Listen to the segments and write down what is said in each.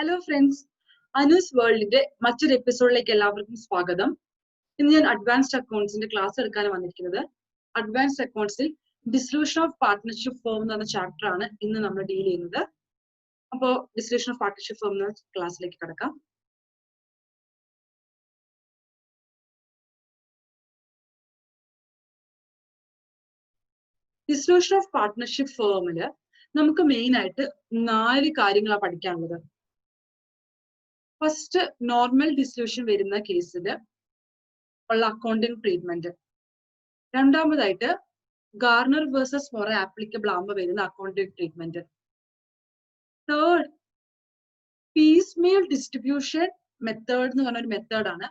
Hello friends, Anu's വേൾഡിന്റെ മറ്റൊരു എപ്പിസോഡിലേക്ക് എല്ലാവർക്കും സ്വാഗതം. ഇന്ന് ഞാൻ അഡ്വാൻസ്ഡ് അക്കൗണ്ട്സിന്റെ ക്ലാസ് എടുക്കാനാണ് വന്നിരിക്കുന്നത്. അഡ്വാൻസ്ഡ് അക്കൗണ്ട്സിൽ ഡിസൊല്യൂഷൻ ഓഫ് പാർട്ട്ണർഷിപ്പ് ഫേം എന്ന് പറഞ്ഞ ചാപ്റ്റർ ആണ് ഇന്ന് നമ്മൾ ഡീൽ ചെയ്യുന്നത്. അപ്പോൾ ഡിസൊല്യൂഷൻ ഓഫ് പാർട്ട്ണർഷിപ്പ് ഫേം എന്ന ക്ലാസ്സിലേക്ക് കിടക്കാം. ഡിസൊല്യൂഷൻ ഓഫ് പാർട്ട്ണർഷിപ്പ് ഫേമില് നമുക്ക് മെയിൻ ആയിട്ട് 4 കാര്യങ്ങളാണ് പഠിക്കാനുള്ളത്. ഫസ്റ്റ്, നോർമൽ ഡിസൊല്യൂഷൻ വരുന്ന കേസിൽ ഉള്ള അക്കൗണ്ടിങ് ട്രീറ്റ്മെന്റ്. രണ്ടാമതായിട്ട് ഗാർണർ വേഴ്സസ് ഫോറെ ആപ്ലിക്കബിൾ ആകുമ്പോൾ വരുന്ന accounting treatment. Third, piecemeal distribution method എന്ന് പറഞ്ഞ ഒരു മെത്തേഡാണ്.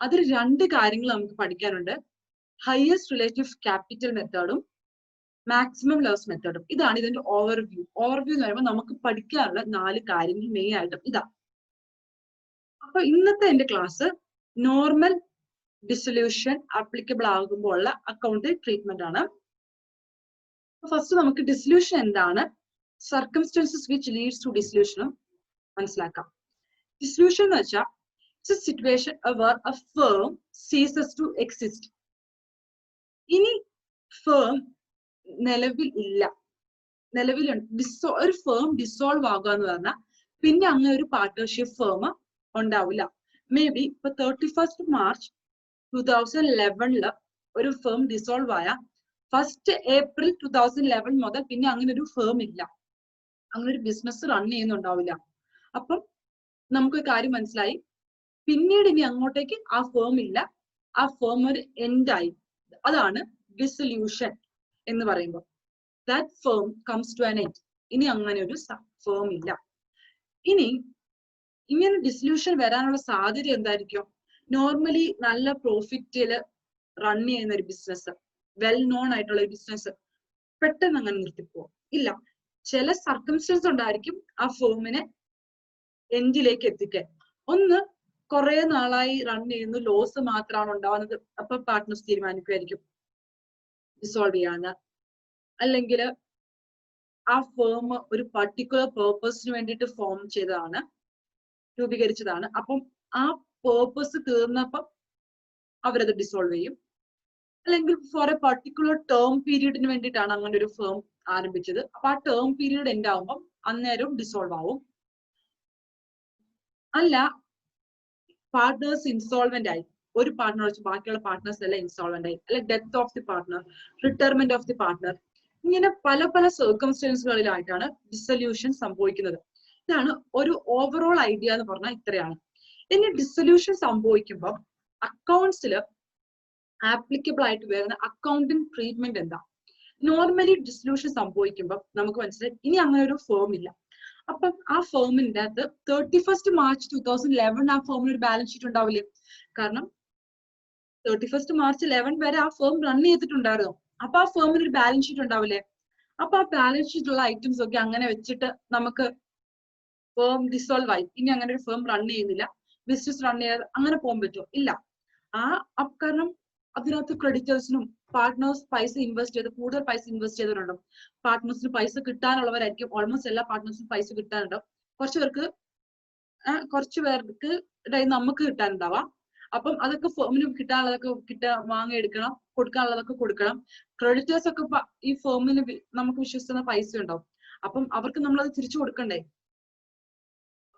അതിൽ 2 കാര്യങ്ങൾ നമുക്ക് പഠിക്കാനുണ്ട്. ഹയസ്റ്റ് റിലേറ്റീവ് ക്യാപിറ്റൽ മെത്തേഡും മാക്സിമം ലോസ് മെത്തേഡും. ഇതാണ് ഇതിന്റെ ഓവർവ്യൂ. ഓവർവ്യൂ എന്ന് പറയുമ്പോൾ നമുക്ക് പഠിക്കാനുള്ള 4 കാര്യങ്ങൾ മെയിൻ ആയിട്ടും ഇതാ. അപ്പൊ ഇന്നത്തെ എന്റെ ക്ലാസ് നോർമൽ ഡിസൊല്യൂഷൻ ആപ്ലിക്കബിൾ ആകുമ്പോൾ ഉള്ള അക്കൗണ്ടിങ് ട്രീറ്റ്മെന്റ് ആണ്. ഫസ്റ്റ് നമുക്ക് ഡിസൊല്യൂഷൻ എന്താണ്, സർക്കംസ്റ്റൻസസ് വിച്ച് ലീഡ്സ് ടു ഡിസൊല്യൂഷനും മനസ്സിലാക്കാം. ഡിസൊല്യൂഷൻ എന്ന് വെച്ചാൽ it's A situation where a firm ceases to exist. ഇനി ഫേം നിലവിൽ ഇല്ല, നിലവിലുണ്ട്. ഒരു ഫേം ഡിസോൾവ് ആകുക എന്ന് പറഞ്ഞാൽ പിന്നെ അങ്ങനെ ഒരു പാർട്ട്ണർഷിപ്പ് ഫേം ഉണ്ടാവില്ല. മേ ബി ഇപ്പൊ 31 മാർച്ച് 2011 ഒരു ഫേം ഡിസോൾവ് ആയ 1 ഏപ്രിൽ 2011 മുതൽ പിന്നെ അങ്ങനെ ഒരു ഫേം ഇല്ല, അങ്ങനെ ഒരു ബിസിനസ് റൺ ചെയ്യുന്നുണ്ടാവില്ല. അപ്പം നമുക്കൊരു കാര്യം മനസ്സിലായി, പിന്നീട് ഇനി അങ്ങോട്ടേക്ക് ആ ഫേം ഇല്ല, ആ ഫേം ഒരു എൻഡ് ആയി. അതാണ് ഡിസൊല്യൂഷൻ എന്ന് പറയുമ്പോൾ. That firm comes to an end. ഇനി അങ്ങനെ ഒരു ഫേം ഇല്ല. ഇനി ഇങ്ങനെ ഡിസൊല്യൂഷൻ വരാനുള്ള സാധ്യത എന്തായിരിക്കും? നോർമലി നല്ല പ്രോഫിറ്റില് റൺ ചെയ്യുന്ന ഒരു ബിസിനസ്, വെൽ നോൺ ആയിട്ടുള്ള ഒരു ബിസിനസ് പെട്ടെന്ന് അങ്ങനെ നിർത്തിപ്പോവും ഇല്ല. ചില സർക്കംസ്റ്റൻസ് ഉണ്ടായിരിക്കും ആ ഫേമിനെ എൻഡിലേക്ക് എത്തിക്കാൻ. ഒന്ന്, കുറെ നാളായി റൺ ചെയ്യുന്നു, ലോസ് മാത്രമാണ് ഉണ്ടാവുന്നത്, അപ്പൊ പാർട്ട്നേഴ്സ് തീരുമാനിക്കുമായിരിക്കും ഡിസോൾവ് ചെയ്യാന്ന്. അല്ലെങ്കിൽ ആ ഫേം ഒരു പർട്ടിക്കുലർ പേർപ്പസിന് വേണ്ടിയിട്ട് ഫോം ചെയ്തതാണ്, രൂപീകരിച്ചതാണ്. അപ്പം ആ പേർപ്പസ് തീർന്നപ്പം അവരത് ഡിസോൾവ് ചെയ്യും. അല്ലെങ്കിൽ ഫോർ എ പർട്ടിക്കുലർ ടേം പീരീഡിന് വേണ്ടിയിട്ടാണ് അങ്ങനെ ഒരു ഫേം ആരംഭിച്ചത്. അപ്പൊ ആ ടേം പീരീഡ് എൻഡ് ആവുമ്പം അന്നേരം ഡിസോൾവ് ആവും. അല്ല, പാർട്ട്നേഴ്സ് ഇൻസോൾവെന്റ് ആയി, ഒരു പാർട്ട്ണർ വെച്ച് ബാക്കിയുള്ള പാർട്ട്നേഴ്സ് എല്ലാം ഇൻസോൾവെന്റ് ആയി, അല്ലെ death of the partner, retirement of the partner, ഇങ്ങനെ പല പല സർക്കംസ്റ്റൻസുകളിലായിട്ടാണ് ഡിസൊല്യൂഷൻ സംഭവിക്കുന്നത്. ഇതാണ് ഒരു ഓവറോൾ ഐഡിയ എന്ന് പറഞ്ഞാൽ ഇത്രയാണ്. ഇനി ഡിസൊല്യൂഷൻ സംഭവിക്കുമ്പോൾ അക്കൗണ്ട്സിൽ ആപ്ലിക്കബിൾ ആയിട്ട് വരുന്ന അക്കൗണ്ടിങ് ട്രീറ്റ്മെന്റ് എന്താ? നോർമലി ഡിസൊല്യൂഷൻ സംഭവിക്കുമ്പോൾ നമുക്ക് മനസ്സിലായി ഇനി അങ്ങനെ ഒരു ഫേം ഇല്ല. അപ്പം ആ ഫേമിന്റെ അകത്ത് 31 മാർച്ച് 2011 ആ ഫേമിന് ഒരു ബാലൻസ് ഷീറ്റ് ഉണ്ടാവില്ലേ? കാരണം 31 മാർച്ച് 11 വരെ ആ ഫേം റൺ ചെയ്തിട്ടുണ്ടായിരുന്നു. അപ്പൊ ആ ഫേമിന് ഒരു ബാലൻസ് ഷീറ്റ് ഉണ്ടാവില്ലേ? അപ്പൊ ആ ബാലൻസ് ഷീറ്റുള്ള ഐറ്റംസ് ഒക്കെ അങ്ങനെ വെച്ചിട്ട് നമുക്ക് ഫേം ഡിസോൾവ് ആയി, ഇനി അങ്ങനെ ഒരു ഫേം റൺ ചെയ്യുന്നില്ല, ബിസിനസ് റൺ ചെയ്യാതെ അങ്ങനെ പോകാൻ പറ്റുമോ? ഇല്ല. കാരണം അതിനകത്ത് ക്രെഡിറ്റേഴ്സിനും പാർട്ട്നേഴ്സ് പൈസ ഇൻവെസ്റ്റ് ചെയ്ത്, കൂടുതൽ പൈസ ഇൻവെസ്റ്റ് ചെയ്തിട്ടുണ്ടാവും. പാർട്ട്നേഴ്സിന് പൈസ കിട്ടാനുള്ളവരായിരിക്കും, ഓൾമോസ്റ്റ് എല്ലാ പാർട്ട്നേഴ്സിനും പൈസ കിട്ടാനുണ്ടാവും. കുറച്ച് പേർക്ക് നമുക്ക് കിട്ടാനുണ്ടാവാം. അപ്പം അതൊക്കെ ഫേമിന് കിട്ടാനുള്ളതൊക്കെ വാങ്ങിയെടുക്കണം, കൊടുക്കാനുള്ളതൊക്കെ കൊടുക്കണം. ക്രെഡിറ്റേഴ്സ് ഒക്കെ ഈ ഫേമിന് നമുക്ക് വിശ്വസിക്കുന്ന പൈസ ഉണ്ടാവും, അപ്പം അവർക്ക് നമ്മളത് തിരിച്ചു കൊടുക്കണ്ടേ?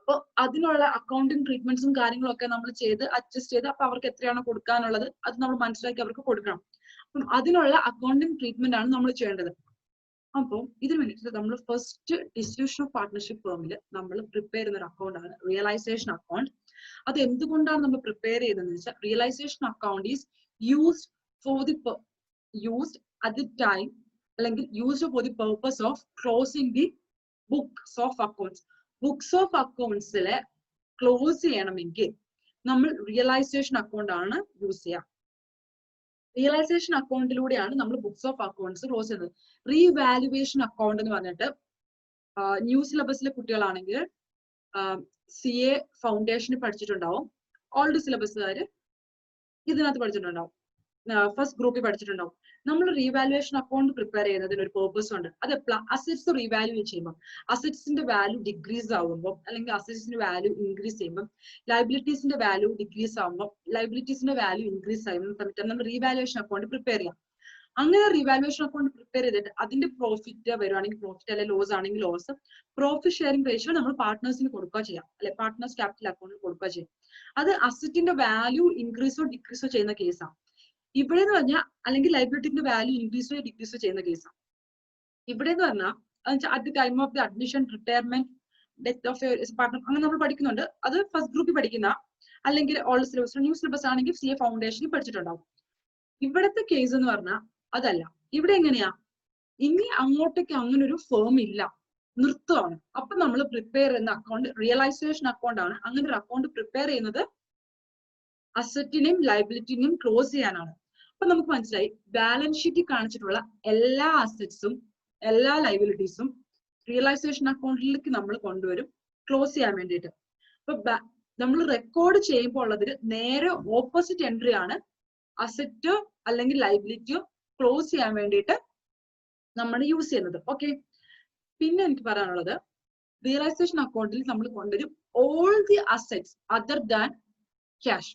അപ്പൊ അതിനുള്ള അക്കൗണ്ടിങ് ട്രീറ്റ്മെന്റ്സും കാര്യങ്ങളും ഒക്കെ നമ്മൾ ചെയ്ത് അഡ്ജസ്റ്റ് ചെയ്ത് അപ്പൊ അവർക്ക് എത്രയാണോ കൊടുക്കാനുള്ളത് അത് നമ്മൾ മനസ്സിലാക്കി അവർക്ക് കൊടുക്കണം. അപ്പം അതിനുള്ള അക്കൗണ്ടിങ് ട്രീറ്റ്മെന്റ് ആണ് നമ്മൾ ചെയ്യേണ്ടത്. അപ്പം ഇതിന് വേണ്ടിയിട്ട് നമ്മൾ ഫസ്റ്റ് ഡിസൊല്യൂഷൻ ഓഫ് പാർട്ട്ണർഷിപ്പ് ഫേമിൽ നമ്മൾ പ്രിപ്പയർ ചെയ്യുന്ന ഒരു അക്കൗണ്ട് ആണ് റിയലൈസേഷൻ അക്കൗണ്ട്. അത് എന്തുകൊണ്ടാണ് നമ്മൾ പ്രിപ്പയർ ചെയ്തതെന്ന് വെച്ചാൽ, realisation account is used at the time, അല്ലെങ്കിൽ used for the purpose of closing the books of accounts. Books of അക്കൗണ്ട്സിലെ ക്ലോസ് ചെയ്യണമെങ്കിൽ നമ്മൾ റിയലൈസേഷൻ അക്കൗണ്ട് ആണ് യൂസ് ചെയ്യുക. റിയലൈസേഷൻ അക്കൗണ്ടിലൂടെയാണ് നമ്മൾ ബുക്സ് ഓഫ് അക്കൗണ്ട്സ് ക്ലോസ് ചെയ്യുന്നത്. റീവാലുവേഷൻ അക്കൗണ്ട് എന്ന് പറഞ്ഞിട്ട് ന്യൂ സിലബസിലെ കുട്ടികളാണെങ്കിൽ CA ഫൗണ്ടേഷനിൽ പഠിച്ചിട്ടുണ്ടാവും, ഓൾഡ് സിലബസുകാര് ഇതിനകത്ത് പഠിച്ചിട്ടുണ്ടാവും, ഫസ്റ്റ് ഗ്രൂപ്പിൽ പഠിച്ചിട്ടുണ്ടാവും. നമ്മൾ റീവാലുവേഷൻ അക്കൗണ്ട് പ്രിപ്പയർ ചെയ്യുന്നതിന് ഒരു പേർപ്പസ് ഉണ്ട്. അത് അസറ്റ്സ് റീവാലുവേറ്റ് ചെയ്യുമ്പോൾ അസറ്റ്സിന്റെ വാല്യൂ ഡിക്രീസ് ആകുമ്പോൾ അല്ലെങ്കിൽ അസറ്റ്സിന്റെ വാല്യൂ ഇൻക്രീസ് ചെയ്യുമ്പോൾ ലൈബിലിറ്റീസിന്റെ വാല്യൂ ഡിക്രീസ് ആകുമ്പോൾ ലൈബിലിറ്റീസിന്റെ വാല്യൂ ഇൻക്രീസ് ആകുന്ന സമയത്ത് നമ്മൾ റീവാലുവേഷൻ അക്കൗണ്ട് പ്രിപ്പയർ ചെയ്യാം. അങ്ങനെ റീവാലുവേഷൻ അക്കൗണ്ട് പ്രിപ്പയർ ചെയ്തിട്ട് അതിന്റെ പ്രോഫിറ്റ് വരുവാണെങ്കിൽ പ്രോഫിറ്റ്, അല്ലെങ്കിൽ ലോസ് ആണെങ്കിൽ ലോസ്, പ്രോഫിറ്റ് ഷെയറിംഗ് റേഷ്യോ നമ്മൾ പാർട്ട്നേഴ്സിന് കൊടുക്കുക ചെയ്യാം, അല്ലെ പാർട്ട്നേഴ്സ് ക്യാപിറ്റൽ അക്കൗണ്ടിൽ കൊടുക്കുക ചെയ്യാം. അത് അസറ്റിന്റെ വാല്യൂ ഇൻക്രീസോ ഡിക്രീസോ ചെയ്യുന്ന കേസാണ്. ഇവിടെ എന്ന് പറഞ്ഞാൽ അല്ലെങ്കിൽ ലൈബിലിറ്റിന്റെ വാല്യൂ ഇൻക്രീസോ ഡിക്രീസോ ചെയ്യുന്ന കേസാണ്. ഇവിടെ എന്ന് പറഞ്ഞാൽ at the time of the admission, retirement, death of partner, അങ്ങനെ നമ്മൾ പഠിക്കുന്നുണ്ട്. അത് ഫസ്റ്റ് ഗ്രൂപ്പിൽ പഠിക്കുന്ന അല്ലെങ്കിൽ ഓൾഡ് സിലബസ്, ന്യൂ സിലബസ് ആണെങ്കിൽ CA ഫൗണ്ടേഷനിൽ പഠിച്ചിട്ടുണ്ടാവും. ഇവിടത്തെ കേസ് എന്ന് പറഞ്ഞാൽ അതല്ല. ഇവിടെ എങ്ങനെയാ, ഇനി അങ്ങോട്ടേക്ക് അങ്ങനെ ഒരു ഫേം ഇല്ല, നിർത്തുവാണ്. അപ്പൊ നമ്മൾ പ്രിപ്പയർ ചെയ്യുന്ന അക്കൗണ്ട് റിയലൈസേഷൻ അക്കൗണ്ട് ആണ്. അങ്ങനെ ഒരു അക്കൗണ്ട് പ്രിപ്പയർ ചെയ്യുന്നത് അസറ്റിനെയും ലൈബിലിറ്റിനെയും ക്ലോസ് ചെയ്യാനാണ്. അപ്പൊ നമുക്ക് മനസ്സിലായി, ബാലൻസ് ഷീറ്റിൽ കാണിച്ചിട്ടുള്ള എല്ലാ അസറ്റ്സും എല്ലാ ലൈബിലിറ്റീസും റിയലൈസേഷൻ അക്കൗണ്ടിലേക്ക് നമ്മൾ കൊണ്ടുവരും ക്ലോസ് ചെയ്യാൻ വേണ്ടിയിട്ട്. അപ്പൊ നമ്മൾ റെക്കോർഡ് ചെയ്യുമ്പോൾ ഉള്ളതിന് നേരെ ഓപ്പോസിറ്റ് എൻട്രി ആണ് അസറ്റോ അല്ലെങ്കിൽ ലൈബിലിറ്റിയോ ക്ലോസ് ചെയ്യാൻ വേണ്ടിയിട്ട് നമ്മൾ യൂസ് ചെയ്യുന്നത്. ഓക്കെ, പിന്നെ എനിക്ക് പറയാനുള്ളത്, റിയലൈസേഷൻ അക്കൗണ്ടിൽ നമ്മൾ കൊണ്ടുവരും all the assets other than cash.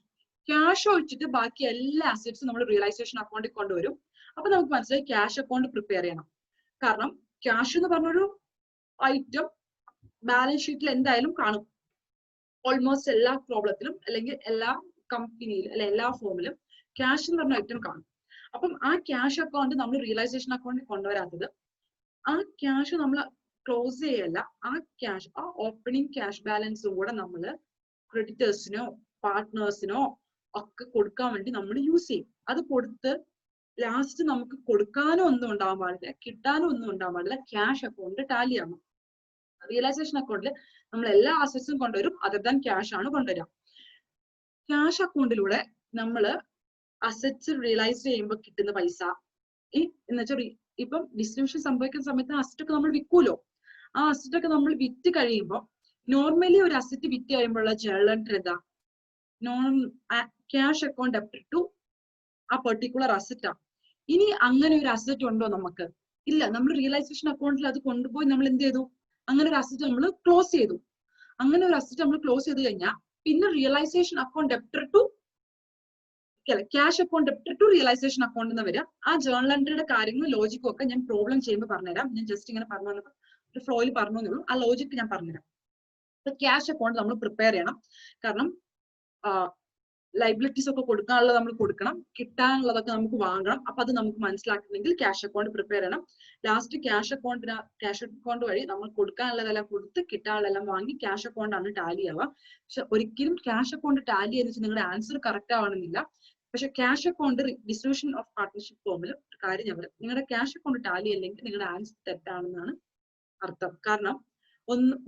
Cash ഒഴിച്ചിട്ട് ബാക്കി എല്ലാ അസറ്റ്സും നമ്മൾ റിയലൈസേഷൻ അക്കൗണ്ടിൽ കൊണ്ടുവരും. അപ്പൊ നമുക്ക് മനസ്സിലായി ക്യാഷ് അക്കൗണ്ട് പ്രിപ്പയർ ചെയ്യണം. കാരണം ക്യാഷ് എന്ന് പറഞ്ഞൊരു ഐറ്റം ബാലൻസ് ഷീറ്റിൽ എന്തായാലും കാണും. ഓൾമോസ്റ്റ് എല്ലാ പ്രോബ്ലത്തിലും അല്ലെങ്കിൽ എല്ലാ കമ്പനിയിലും അല്ലെ എല്ലാ ഫോമിലും ക്യാഷ് എന്ന് പറഞ്ഞ ഐറ്റം കാണും. അപ്പം ആ ക്യാഷ് അക്കൗണ്ട് നമ്മൾ റിയലൈസേഷൻ അക്കൗണ്ടിൽ കൊണ്ടുവരാത്തത്, ആ ക്യാഷ് നമ്മൾ ക്ലോസ് ചെയ്യല്ല, ആ ക്യാഷ്, ആ ഓപ്പണിംഗ് ക്യാഷ് ബാലൻസും കൂടെ നമ്മൾ ക്രെഡിറ്റേഴ്സിനോ പാർട്ട്നേഴ്സിനോ ഒക്കെ കൊടുക്കാൻ വേണ്ടി നമ്മൾ യൂസ് ചെയ്യും. അത് കൊടുത്ത് ലാസ്റ്റ് നമുക്ക് കൊടുക്കാനും ഒന്നും ഉണ്ടാവാൻ പാടില്ല, കിട്ടാനും ഒന്നും ഉണ്ടാവാൻ പാടില്ല. ക്യാഷ് അക്കൗണ്ട് ടാലി ആകും. റിയലൈസേഷൻ അക്കൗണ്ടിൽ നമ്മൾ എല്ലാ അസറ്റ്സും കൊണ്ടുവരും, അതർ ദാൻ ക്യാഷ് ആണ് കൊണ്ടുവരിക. ക്യാഷ് അക്കൗണ്ടിലൂടെ നമ്മൾ അസറ്റ്സ് റിയലൈസ് ചെയ്യുമ്പോൾ കിട്ടുന്ന പൈസ, എന്ന് വെച്ചാൽ ഇപ്പം ഡിസ്ട്രിബ്യൂഷൻ സംഭവിക്കുന്ന സമയത്ത് അസറ്റ് ഒക്കെ നമ്മൾ വിൽക്കൂലോ, ആ അസറ്റ് ഒക്കെ നമ്മൾ വിറ്റ് കഴിയുമ്പോൾ നോർമലി ഒരു അസറ്റ് വിറ്റ് കഴിയുമ്പോഴുള്ള ജേർണൽ എൻട്രി എന്താ, ക്യാഷ് അക്കൗണ്ട് ഡെബിറ്റ് ടു ആ പെർട്ടിക്കുലർ അസറ്റ് ആണ്. ഇനി അങ്ങനെ ഒരു അസറ്റ് ഉണ്ടോ നമുക്ക്? ഇല്ല. നമ്മൾ റിയലൈസേഷൻ അക്കൗണ്ടിൽ അത് കൊണ്ടുപോയി നമ്മൾ എന്ത് ചെയ്തു, അങ്ങനെ ഒരു അസറ്റ് നമ്മൾ ക്ലോസ് ചെയ്തു. അങ്ങനെ ഒരു അസറ്റ് നമ്മൾ ക്ലോസ് ചെയ്ത് കഴിഞ്ഞാൽ പിന്നെ realisation account debit to cash account debit to realisation account എന്ന് വരിക. ആ ജേർണൽ എൻട്രിയുടെ കാര്യങ്ങളും ലോജിക്കും ഒക്കെ ഞാൻ പ്രോബ്ലം ചെയ്യുമ്പോൾ പറഞ്ഞുതരാം. ഞാൻ ജസ്റ്റ് ഇങ്ങനെ പറഞ്ഞു തന്നപ്പോൾ ഒരു ഫ്ലോയിൽ പറഞ്ഞു എന്നുള്ളൂ. ആ ലോജിക്ക് ഞാൻ പറഞ്ഞുതരാം. അപ്പൊ ക്യാഷ് അക്കൗണ്ട് നമ്മൾ പ്രിപ്പയർ ചെയ്യണം. കാരണം ലൈബിലിറ്റീസ് ഒക്കെ കൊടുക്കാനുള്ളത് നമ്മൾ കൊടുക്കണം, കിട്ടാനുള്ളതൊക്കെ നമുക്ക് വാങ്ങണം. അപ്പൊ അത് നമുക്ക് മനസ്സിലാക്കണമെങ്കിൽ ക്യാഷ് അക്കൗണ്ട് പ്രിപ്പയർ ചെയ്യണം. ലാസ്റ്റ് ക്യാഷ് അക്കൗണ്ട് വഴി നമ്മൾ കൊടുക്കാനുള്ളതെല്ലാം കൊടുത്ത് കിട്ടാനുള്ളതെല്ലാം വാങ്ങി ക്യാഷ് അക്കൗണ്ട് ആണ് ടാലി ആവുക. പക്ഷെ ഒരിക്കലും ക്യാഷ് അക്കൗണ്ട് ടാലി എന്ന് വെച്ചാൽ നിങ്ങളുടെ ആൻസർ കറക്റ്റ് ആവണമെന്നില്ല. പക്ഷെ cash account distribution of partnership ഫോമിൽ ഒരു കാര്യം ഞാൻ പറയാം, നിങ്ങളുടെ ക്യാഷ് അക്കൗണ്ട് ടാലി അല്ലെങ്കിൽ നിങ്ങളുടെ ആൻസർ തെറ്റാണെന്നാണ് അർത്ഥം. കാരണം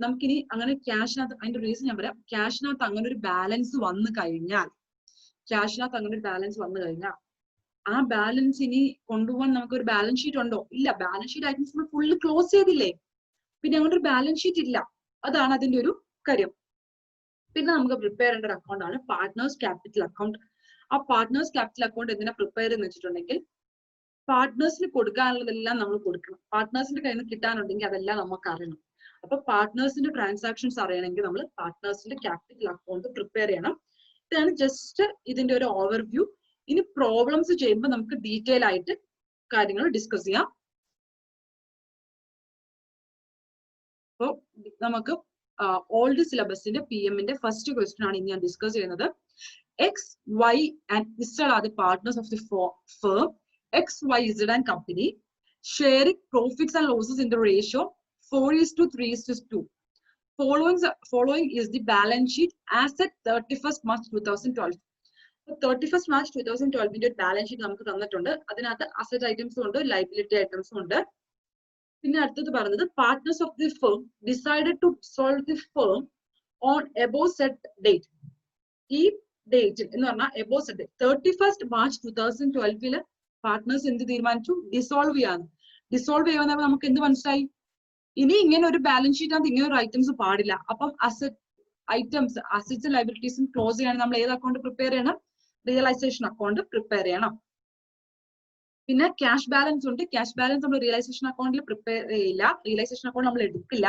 നമുക്കിനി അങ്ങനെ ക്യാഷിനകത്ത്, അതിന്റെ റീസൺ ഞാൻ പറയാം, ക്യാഷിനകത്ത് അങ്ങനെ ഒരു ബാലൻസ് വന്നു കഴിഞ്ഞാൽ ആ ബാലൻസ് ഇനി കൊണ്ടുപോകാൻ നമുക്ക് ഒരു ബാലൻസ് ഷീറ്റ് ഉണ്ടോ? ഇല്ല. ബാലൻസ് ഷീറ്റ് ഐറ്റംസ് നമ്മൾ ഫുള്ള് ക്ലോസ് ചെയ്തില്ലേ, പിന്നെ അങ്ങനെ ഒരു ബാലൻസ് ഷീറ്റ് ഇല്ല. അതാണ് അതിന്റെ ഒരു കാര്യം. പിന്നെ നമുക്ക് പ്രിപ്പയർ ചെയ്യേണ്ട ഒരു അക്കൗണ്ട് ആണ് പാർട്ട്നേഴ്സ് ക്യാപിറ്റൽ അക്കൗണ്ട്. ആ പാർട്ട്നേഴ്സ് ക്യാപിറ്റൽ അക്കൗണ്ട് എന്തിനാ പ്രിപ്പയർ എന്ന് വെച്ചിട്ടുണ്ടെങ്കിൽ, പാർട്ട്നേഴ്സിന് കൊടുക്കാനുള്ളതെല്ലാം നമ്മൾ കൊടുക്കണം. പാർട്ട്നേഴ്സിന്റെ കയ്യിൽ നിന്ന് കിട്ടാനുണ്ടെങ്കിൽ അതെല്ലാം നമുക്ക് അറിയണം. അപ്പൊ പാർട്ട്നേഴ്സിന്റെ ട്രാൻസാക്ഷൻസ് അറിയണമെങ്കിൽ നമ്മൾ പാർട്ട്നേഴ്സിന്റെ ക്യാപിറ്റൽ അക്കൗണ്ട് പ്രിപ്പയർ ചെയ്യണം. ഇതാണ് ജസ്റ്റ് ഇതിന്റെ ഒരു ഓവർവ്യൂ. ഇനി പ്രോബ്ലംസ് ചെയ്യുമ്പോൾ നമുക്ക് ഡീറ്റെയിൽ ആയിട്ട് കാര്യങ്ങൾ ഡിസ്കസ് ചെയ്യാം. അപ്പോൾ നമുക്ക് ഓൾഡ് സിലബസിന്റെ PM-ന്റെ ഫസ്റ്റ് ക്വസ്റ്റ്യൻ ആണ് ഇനി ഞാൻ ഡിസ്കസ് ചെയ്യുന്നത്. X, Y and Z are the partners of the firm X, Y, Z and company, sharing profits and losses in the ratio 4:3:2. Following is the balance sheet as at 31st March 2012. 31st March 2012 balance sheet നമുക്ക് തന്നിട്ടുണ്ട്. അതിനകത്ത് asset ഐറ്റംസും ഉണ്ട്, liability ഐറ്റംസും ഉണ്ട്. പിന്നെ അടുത്തത് പറഞ്ഞത് partners of the firm decided to solve the firm on above set date. ഈ ഡേറ്റ് എന്ന് പറഞ്ഞാൽ above set 31st March 2012 partners എന്ത് തീരുമാനിച്ചു? ഡിസോൾവ് ചെയ്യാന്ന്. ഡിസോൾവ് ചെയ്യാന്ന് നമുക്ക് എന്ത് മനസ്സിലായി? ഇനി ഇങ്ങനെ ഒരു ബാലൻസ് ഷീറ്റിനകത്ത് ഇങ്ങനെ ഒരു ഐറ്റംസ് പാടില്ല. അപ്പം അസറ്റ്സ് ലൈബിലിറ്റീസും ക്ലോസ് ചെയ്യാൻ നമ്മൾ ഏത് അക്കൗണ്ട് പ്രിപ്പയർ ചെയ്യണം? റിയലൈസേഷൻ അക്കൗണ്ട് പ്രിപ്പയർ ചെയ്യണം. പിന്നെ ക്യാഷ് ബാലൻസ് ഉണ്ട്. ക്യാഷ് ബാലൻസ് നമ്മൾ റിയലൈസേഷൻ അക്കൗണ്ടിൽ പ്രിപ്പയർ ചെയ്യില്ല, റിയലൈസേഷൻ അക്കൗണ്ട് നമ്മൾ എടുക്കില്ല.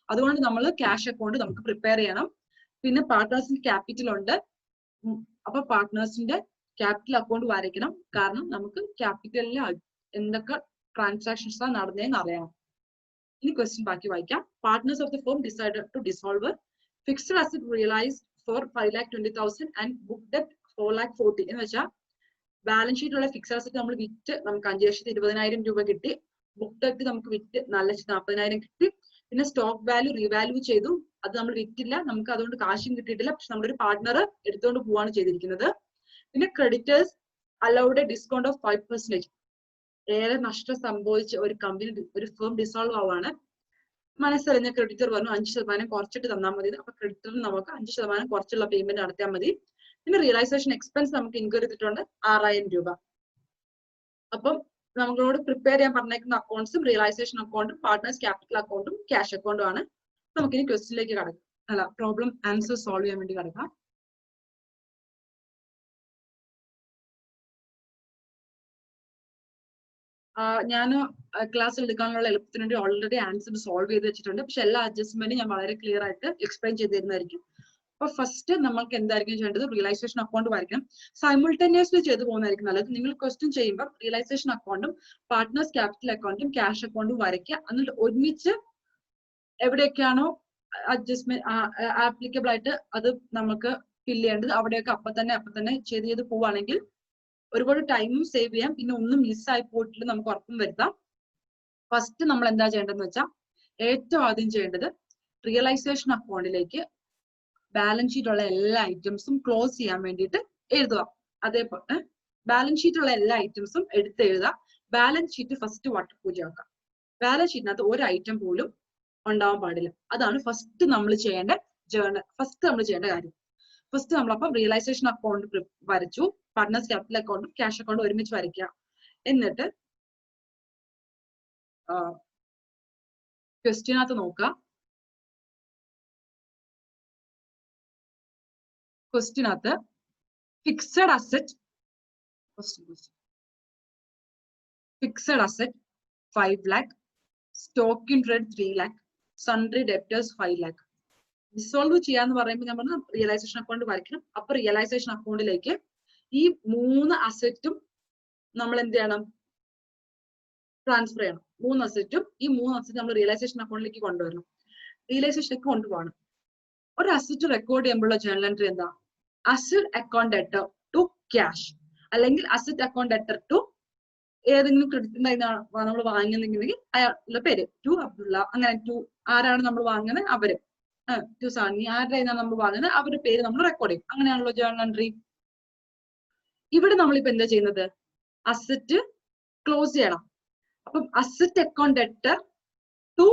അതുകൊണ്ട് നമ്മൾ ക്യാഷ് അക്കൗണ്ട് നമുക്ക് പ്രിപ്പയർ ചെയ്യണം. പിന്നെ പാർട്ട്നേഴ്സിന്റെ ക്യാപിറ്റൽ ഉണ്ട്. അപ്പൊ പാർട്ട്നേഴ്സിന്റെ ക്യാപിറ്റൽ അക്കൗണ്ട് വരയ്ക്കണം. കാരണം നമുക്ക് ക്യാപിറ്റലിൽ എന്തൊക്കെ ട്രാൻസാക്ഷൻസ് ആണ് നടന്നതെന്ന് അറിയണം. ഇനി ക്വസ്റ്റ്യൻ ബാക്കി വായിക്കാം. Partners of the firm decided to dissolve. Fixed asset realised for 5,20,000 and book debt 4,40,000. എന്ന് വെച്ചാൽ ബാലൻസ് ഷീറ്റിലുള്ള ഫിക്സ്ഡ് അസറ്റ് നമ്മൾ വിറ്റ് നമുക്ക് 5,20,000 രൂപ കിട്ടി. ബുക്ക് ഡെറ്റ് നമുക്ക് വിറ്റ് 4,40,000 കിട്ടി. പിന്നെ സ്റ്റോക്ക് വാല്യൂ റീവാല്യൂ ചെയ്തു. അത് നമ്മൾ വിറ്റില്ല, നമുക്ക് അതുകൊണ്ട് കാശും കിട്ടിയിട്ടില്ല. പക്ഷെ നമ്മുടെ ഒരു പാർട്ട്ണർ എടുത്തുകൊണ്ട് പോവാണ് ചെയ്തിരിക്കുന്നത്. പിന്നെ creditors allowed A discount of 5%. ഏറെ നഷ്ടം സംഭവിച്ച ഒരു കമ്പനി, ഒരു ഫേം ഡിസോൾവ് ആവാണ്. മനസ്സറിഞ്ഞ ക്രെഡിറ്റർ പറഞ്ഞു 5% കുറച്ചിട്ട് തന്നാൽ മതി. അപ്പൊ ക്രെഡിറ്ററിന് നമുക്ക് 5% കുറച്ചുള്ള പേയ്മെന്റ് നടത്തിയാൽ മതി. പിന്നെ റിയലൈസേഷൻ എക്സ്പെൻസ് നമുക്ക് ഇൻക്വയർ ചെയ്തിട്ടുണ്ട് 6,000 രൂപ. അപ്പം നമ്മളോട് പ്രിപ്പയർ ചെയ്യാൻ പറഞ്ഞേക്കുന്ന അക്കൗണ്ട്സും റിയലൈസേഷൻ അക്കൗണ്ടും പാർട്ട്നേഴ്സ് ക്യാപിറ്റൽ അക്കൗണ്ടും ക്യാഷ് അക്കൗണ്ടും ആണ്. നമുക്കിനി ക്വസ്റ്റിലേക്ക് കടക്കാം, അല്ല പ്രോബ്ലം ആൻസർ സോൾവ് ചെയ്യാൻ വേണ്ടി കടക്കാം. ഞാൻ ക്ലാസ് എടുക്കാനുള്ള എളുപ്പത്തിന് വേണ്ടി ഓൾറെഡി ആൻസർ സോൾവ് ചെയ്ത് വെച്ചിട്ടുണ്ട്. പക്ഷെ എല്ലാ അഡ്ജസ്റ്റ്മെന്റും ഞാൻ വളരെ ക്ലിയർ ആയിട്ട് എക്സ്പ്ലെയിൻ ചെയ്ത് തരുന്നതായിരിക്കും. അപ്പൊ ഫസ്റ്റ് നമുക്ക് എന്തായിരിക്കും ചെയ്യേണ്ടത്, റിയലൈസേഷൻ അക്കൗണ്ട് വരയ്ക്കണം. സൈമിൾട്ടേനിയസ്ലി ചെയ്ത് പോകുന്നതായിരിക്കും നല്ലത്. നിങ്ങൾ ക്വസ്റ്റ്യൻ ചെയ്യുമ്പോൾ റിയലൈസേഷൻ അക്കൗണ്ടും പാർട്ട്നേഴ്സ് ക്യാപിറ്റൽ അക്കൗണ്ടും ക്യാഷ് അക്കൗണ്ടും വരയ്ക്കുക. എന്നിട്ട് ഒരുമിച്ച് എവിടെയൊക്കെയാണോ അഡ്ജസ്റ്റ്മെന്റ് ആപ്ലിക്കബിൾ ആയിട്ട് അത് നമുക്ക് ഫില്ല് ചെയ്യേണ്ടത് അവിടെയൊക്കെ അപ്പൊ തന്നെ ചെയ്ത് പോവുകയാണെങ്കിൽ ഒരുപാട് ടൈമും സേവ് ചെയ്യാം. പിന്നെ ഒന്നും മിസ്സായി പോയിട്ടില്ല നമുക്ക് ഉറപ്പും വരുത്താം. ഫസ്റ്റ് നമ്മൾ എന്താ ചെയ്യേണ്ടതെന്ന് വെച്ചാൽ ഏറ്റവും ആദ്യം ചെയ്യേണ്ടത് റിയലൈസേഷൻ അക്കൗണ്ടിലേക്ക് ബാലൻസ് ഷീറ്റ് ഉള്ള എല്ലാ ഐറ്റംസും ക്ലോസ് ചെയ്യാൻ വേണ്ടിയിട്ട് എഴുതുക. അതേപോലെ ബാലൻസ് ഷീറ്റ് ഉള്ള എല്ലാ ഐറ്റംസും എടുത്ത് എഴുതുക. ബാലൻസ് ഷീറ്റ് ഫസ്റ്റ് വട്ടപൂജ ആക്കാം. ബാലൻസ് ഷീറ്റിനകത്ത് ഒരു ഐറ്റം പോലും ഉണ്ടാവാൻ പാടില്ല. അതാണ് ഫസ്റ്റ് നമ്മൾ ചെയ്യേണ്ട കാര്യം. ഫസ്റ്റ് നമ്മളപ്പം റിയലൈസേഷൻ അക്കൗണ്ട് വരച്ചു, പാർട്ട്നേഴ്സ് ക്യാപിറ്റൽ അക്കൗണ്ടും ക്യാഷ് അക്കൗണ്ടും ഒരുമിച്ച് വരയ്ക്കുക. എന്നിട്ട് ക്വസ്റ്റ്യനകത്ത് നോക്കുക. ക്വസ്റ്റ്യനകത്ത് fixed asset 5 lakh, stock in trade 3 lakh, sundry debtors 5 lakh. Dissolve ചെയ്യാന്ന് പറയുമ്പോൾ നമ്മൾ റിയലൈസേഷൻ അക്കൗണ്ട് വരയ്ക്കണം. അപ്പൊ റിയലൈസേഷൻ അക്കൗണ്ടിലേക്ക് ഈ 3 അസറ്റും നമ്മൾ എന്ത് ചെയ്യണം, ട്രാൻസ്ഫർ ചെയ്യണം. 3 അസറ്റും ഈ 3 അസറ്റ് നമ്മൾ റിയലൈസേഷൻ അക്കൗണ്ടിലേക്ക് കൊണ്ടുവരണം. റിയലൈസേഷനിലേക്ക് കൊണ്ടുപോകണം. ഒരു അസറ്റ് റെക്കോർഡ് ചെയ്യുമ്പോഴുള്ള ജേർണൽ എൻട്രി എന്താ, asset account debtor to cash, അല്ലെങ്കിൽ അസറ്റ് അക്കൗണ്ട് ഡെറ്റർ ടു ഏതെങ്കിലും ക്രെഡിറ്റിന്റെ നമ്മൾ വാങ്ങുന്നെങ്കിൽ അയാളുടെ പേര് ടു അബ്ദുള്ള, അങ്ങനെ ടു ആരാണ് നമ്മൾ വാങ്ങുന്നത് അവര്, ടു സാനി ആരുടെ നമ്മൾ വാങ്ങുന്നത് അവരുടെ പേര് നമ്മൾ റെക്കോർഡ് ചെയ്യും. അങ്ങനെയാണല്ലോ ജേർണൽ എൻട്രി. ഇവിടെ നമ്മളിപ്പോ എന്താ ചെയ്യുന്നത്, അസറ്റ് ക്ലോസ് ചെയ്യണം. അപ്പം അസറ്റ് അക്കൗണ്ട് ഡെറ്റർ ടു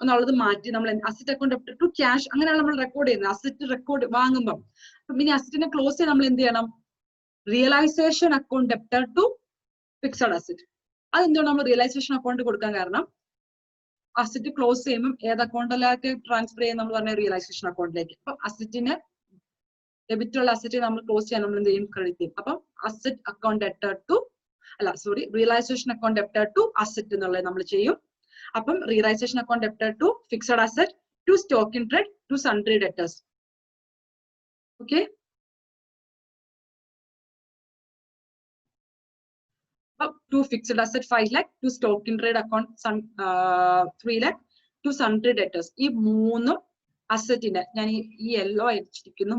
എന്നുള്ളത് മാറ്റി നമ്മൾ asset account debtor to cash അങ്ങനെയാണ് നമ്മൾ റെക്കോർഡ് ചെയ്യുന്നത്. അസറ്റ് റെക്കോർഡ് വാങ്ങുമ്പം അപ്പം ഇനി അസറ്റിനെ ക്ലോസ് ചെയ്യാൻ നമ്മൾ എന്ത് ചെയ്യണം, realisation account debtor to fixed asset. അതെന്തുകൊണ്ട് നമ്മൾ റിയലൈസേഷൻ അക്കൗണ്ട് കൊടുക്കാൻ കാരണം, അസറ്റ് ക്ലോസ് ചെയ്യുമ്പോൾ ഏത് അക്കൗണ്ടിലേക്ക് ട്രാൻസ്ഫർ ചെയ്യാൻ നമ്മൾ പറഞ്ഞ റിയലൈസേഷൻ അക്കൗണ്ടിലേക്ക്. അപ്പൊ അസറ്റിന് ഡെബിറ്റ് ഉള്ള അസറ്റ് നമ്മൾ ക്ലോസ് ചെയ്യാൻ നമ്മൾ എന്ത് ചെയ്യും, ക്രെഡിറ്റ് ചെയ്യും. അപ്പം asset account debtor to realisation account debtor to asset എന്നുള്ളത് നമ്മൾ ചെയ്യും. അപ്പം realisation account debtor to fixed asset to stock in trade to sundry debtors. Okay, to fixed asset 5 lakh, to stock in trade account 3 lakh, to sundry debtors. ഈ 3 അസറ്റിനെ ഞാൻ ഈ yellow അടിച്ചിരിക്കുന്ന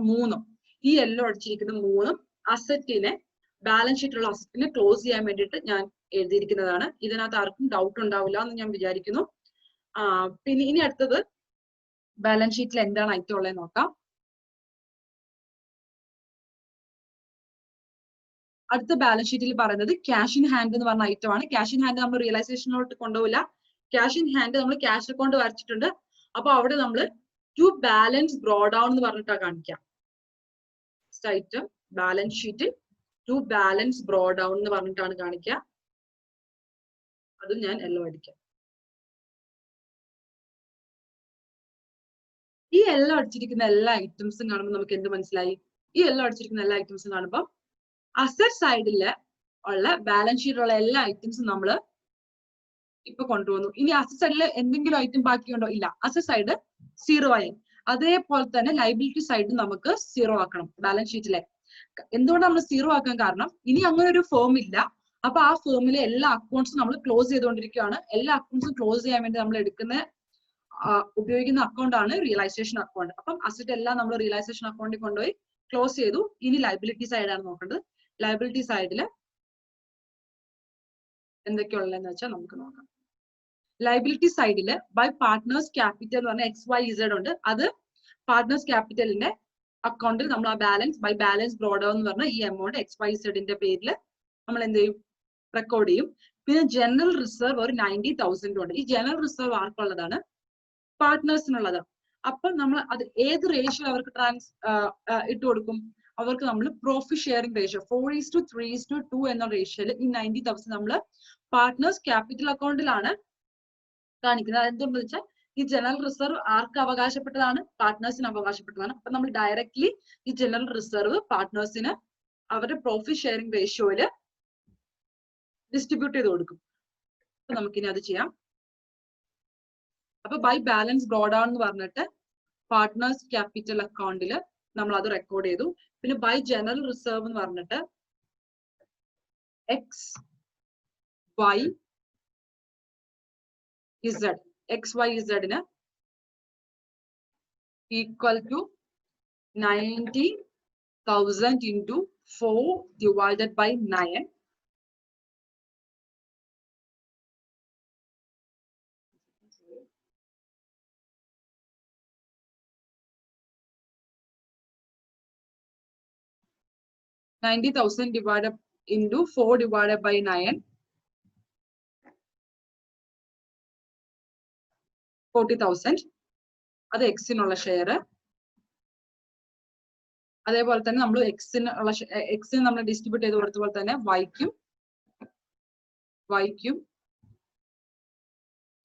3 അസറ്റിനെ ബാലൻസ് ഷീറ്റുള്ള അസറ്റിനെ ക്ലോസ് ചെയ്യാൻ വേണ്ടിയിട്ട് ഞാൻ എഴുതിയിരിക്കുന്നതാണ്. ഇതിനകത്ത് ആർക്കും ഡൗട്ട് ഉണ്ടാവില്ല എന്ന് ഞാൻ വിചാരിക്കുന്നു. പിന്നെ ഇനി അടുത്തത് ബാലൻസ് ഷീറ്റിൽ എന്താണ് ഐറ്റം ഉള്ളത് നോക്കാം. അടുത്ത ബാലൻസ് ഷീറ്റിൽ പറയുന്നത് ക്യാഷ് ഇൻ ഹാൻഡ് എന്ന് പറഞ്ഞ ഐറ്റം ആണ്. ക്യാഷ് ഇൻ ഹാൻഡ് നമ്മൾ റിയലൈസേഷനിലോട്ട് കൊണ്ടുപോകില്ല. ക്യാഷ് ഇൻ ഹാൻഡ് നമ്മൾ ക്യാഷ് അക്കൗണ്ട് വരച്ചിട്ടുണ്ട്. അപ്പൊ അവിടെ നമ്മൾ ടു ബാലൻസ് ബ്രോ ഡൗൺ എന്ന് പറഞ്ഞിട്ടാണ് കാണിക്കാം. ഐറ്റം ബാലൻസ് ഷീറ്റിൽ ടു ബാലൻസ് ബ്രോ ഡൗൺ എന്ന് പറഞ്ഞിട്ടാണ് കാണിക്കുക. അതും ഞാൻ യെല്ലോ അടിക്കാം. ഈ യെല്ലോ അടിച്ചിരിക്കുന്ന എല്ലാ ഐറ്റംസും കാണുമ്പോൾ നമുക്ക് എന്ത് മനസ്സിലായി, ഈ യെല്ലോ അടിച്ചിരിക്കുന്ന എല്ലാ ഐറ്റംസും കാണുമ്പോൾ അസറ്റ് സൈഡില് ഉള്ള ബാലൻസ് ഷീറ്റിലുള്ള എല്ലാ ഐറ്റംസും നമ്മൾ ഇപ്പൊ കൊണ്ടുവന്നു. ഇനി അസറ്റ് സൈഡിൽ എന്തെങ്കിലും ഐറ്റം ബാക്കിയുണ്ടോ? ഇല്ല. അസറ്റ് സൈഡ് 0 ആയി. അതേപോലെ തന്നെ ലൈബിലിറ്റി സൈഡ് നമുക്ക് 0 ആക്കണം ബാലൻസ് ഷീറ്റിലെ. എന്തുകൊണ്ട് നമ്മൾ 0 ആക്കാൻ കാരണം, ഇനി അങ്ങനെ ഒരു ഫേം ഇല്ല. അപ്പൊ ആ ഫേമിലെ എല്ലാ അക്കൗണ്ട്സും നമ്മൾ ക്ലോസ് ചെയ്തുകൊണ്ടിരിക്കുകയാണ്. എല്ലാ അക്കൗണ്ട്സും ക്ലോസ് ചെയ്യാൻ വേണ്ടി നമ്മൾ ഉപയോഗിക്കുന്ന അക്കൗണ്ട് ആണ് റിയലൈസേഷൻ അക്കൗണ്ട്. അപ്പം അസറ്റ് എല്ലാം നമ്മൾ റിയലൈസേഷൻ അക്കൗണ്ടിൽ കൊണ്ടുപോയി ക്ലോസ് ചെയ്തു. ഇനി ലൈബിലിറ്റി സൈഡാണ് നോക്കേണ്ടത്. ലൈബിലിറ്റി സൈഡിൽ എന്തൊക്കെയുള്ളതെന്ന് വെച്ചാൽ നമുക്ക് നോക്കാം. ലൈബിലിറ്റി സൈഡിൽ ബൈ പാർട്ട്നേഴ്സ് ക്യാപിറ്റൽ എന്ന് പറഞ്ഞ XYZ ഉണ്ട്. അത് പാർട്ട്നേഴ്സ് ക്യാപിറ്റലിന്റെ അക്കൗണ്ടിൽ നമ്മൾ ആ ബാലൻസ് ബൈ ബാലൻസ് ബ്രോഡ് എന്ന് പറഞ്ഞ ഈ എമൗണ്ട് XYZ പേരിൽ നമ്മൾ എന്ത് ചെയ്യും? റെക്കോർഡ് ചെയ്യും. പിന്നെ ജനറൽ റിസർവ് ഒരു 90,000 ഉണ്ട്. ഈ ജനറൽ റിസർവ് ആർക്കുള്ളതാണ്? പാർട്ട്നേഴ്സിനുള്ളത്. അപ്പോൾ നമ്മൾ അത് ഏത് റേഷ്യോ അവർക്ക് ഇട്ട് കൊടുക്കും? അവർക്ക് നമ്മൾ പ്രോഫിറ്റ് ഷെയറിംഗ് റേഷ്യോ 4:3:2 എന്ന റേഷ്യോയിൽ ഈ 90,000 നമ്മൾ പാർട്ട്നേഴ്സ് ക്യാപിറ്റൽ അക്കൗണ്ടിലാണ് കാണിക്കുന്നത്. അതെന്തുകൊണ്ടെന്ന് വെച്ചാൽ ഈ ജനറൽ റിസർവ് ആർക്ക് അവകാശപ്പെട്ടതാണ്? പാർട്ട്നേഴ്സിന് അവകാശപ്പെട്ടതാണ്. അപ്പൊ നമ്മൾ ഡയറക്ട്ലി ഈ ജനറൽ റിസർവ് പാർട്ട്നേഴ്സിന് അവരുടെ പ്രോഫിറ്റ് ഷെയറിംഗ് റേഷ്യോയിൽ ഡിസ്ട്രിബ്യൂട്ട് ചെയ്ത് കൊടുക്കും. അപ്പൊ നമുക്കിനി അത് ചെയ്യാം. അപ്പൊ ബൈ ബാലൻസ് ബ്രോഡ് ഡൗൺ എന്ന് പറഞ്ഞിട്ട് പാർട്ട്നേഴ്സ് ക്യാപിറ്റൽ അക്കൗണ്ടിൽ നമ്മൾ അത് റെക്കോർഡ് ചെയ്തു. പിന്നെ ബൈ ജനറൽ റിസർവ് എന്ന് പറഞ്ഞിട്ട് XYZ equal to 90,000 into 4 divided by 9. $90,000 divided into 4 divided by 9. 40,000. അത് എക്സിനുള്ള ഷെയർ. അതേപോലെ തന്നെ നമ്മൾ എക്സിന് നമ്മൾ ഡിസ്ട്രിബ്യൂട്ട് ചെയ്ത് കൊടുത്ത പോലെ തന്നെ വൈക്കും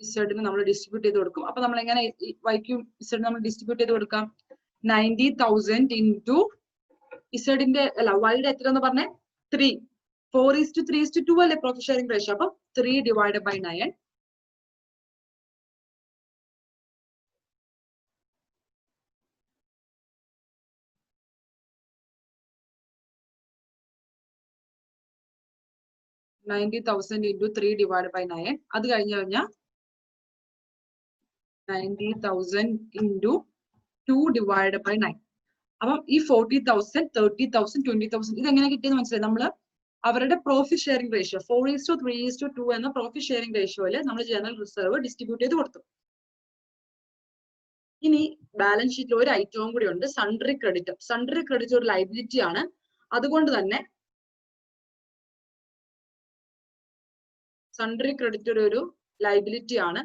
ഇസഡിന് നമ്മൾ ഡിസ്ട്രിബ്യൂട്ട് ചെയ്ത് കൊടുക്കും. അപ്പൊ നമ്മൾ എങ്ങനെ വൈക്കും ഇസഡിന് നമ്മൾ ഡിസ്ട്രിബ്യൂട്ട് ചെയ്ത് കൊടുക്കാം? 90,000 into ഇസഡിന്റെ അല്ല വൈയുടെ എത്ര എന്ന് പറഞ്ഞേ? 3. 4:3:2 അല്ലേ പ്രോഫിറ്റ് ഷെയറിംഗ് റേഷ്യോ. അപ്പൊ 3 divided by 9. $90,000 into 3 divided by 9. അത് കഴിഞ്ഞു കഴിഞ്ഞാൽ 90,000 into 2 divided by 9. അപ്പം ഈ 40,000, 30,000, 20,000 ഇതെങ്ങനെ കിട്ടിയെന്ന് മനസ്സിലായി? നമ്മൾ അവരുടെ പ്രോഫിറ്റ് ഷെയറിംഗ് റേഷ്യോ 4:3:2 എന്ന പ്രോഫിറ്റ് ഷെയറിംഗ് റേഷ്യോയിൽ നമ്മൾ ജനറൽ റിസർവ് ഡിസ്ട്രിബ്യൂട്ട് ചെയ്ത് കൊടുത്തു. ഇനി ബാലൻസ് ഷീറ്റിൽ ഒരു ഐറ്റവും കൂടി ഉണ്ട്, സൺട്രി ക്രെഡിറ്റ്. സൺട്രി ക്രെഡിറ്റ് ഒരു ലൈബിലിറ്റി ആണ്. അതുകൊണ്ട് തന്നെ സൺട്രി ക്രെഡിറ്റ് ഒരു ലൈബിലിറ്റി ആണ്.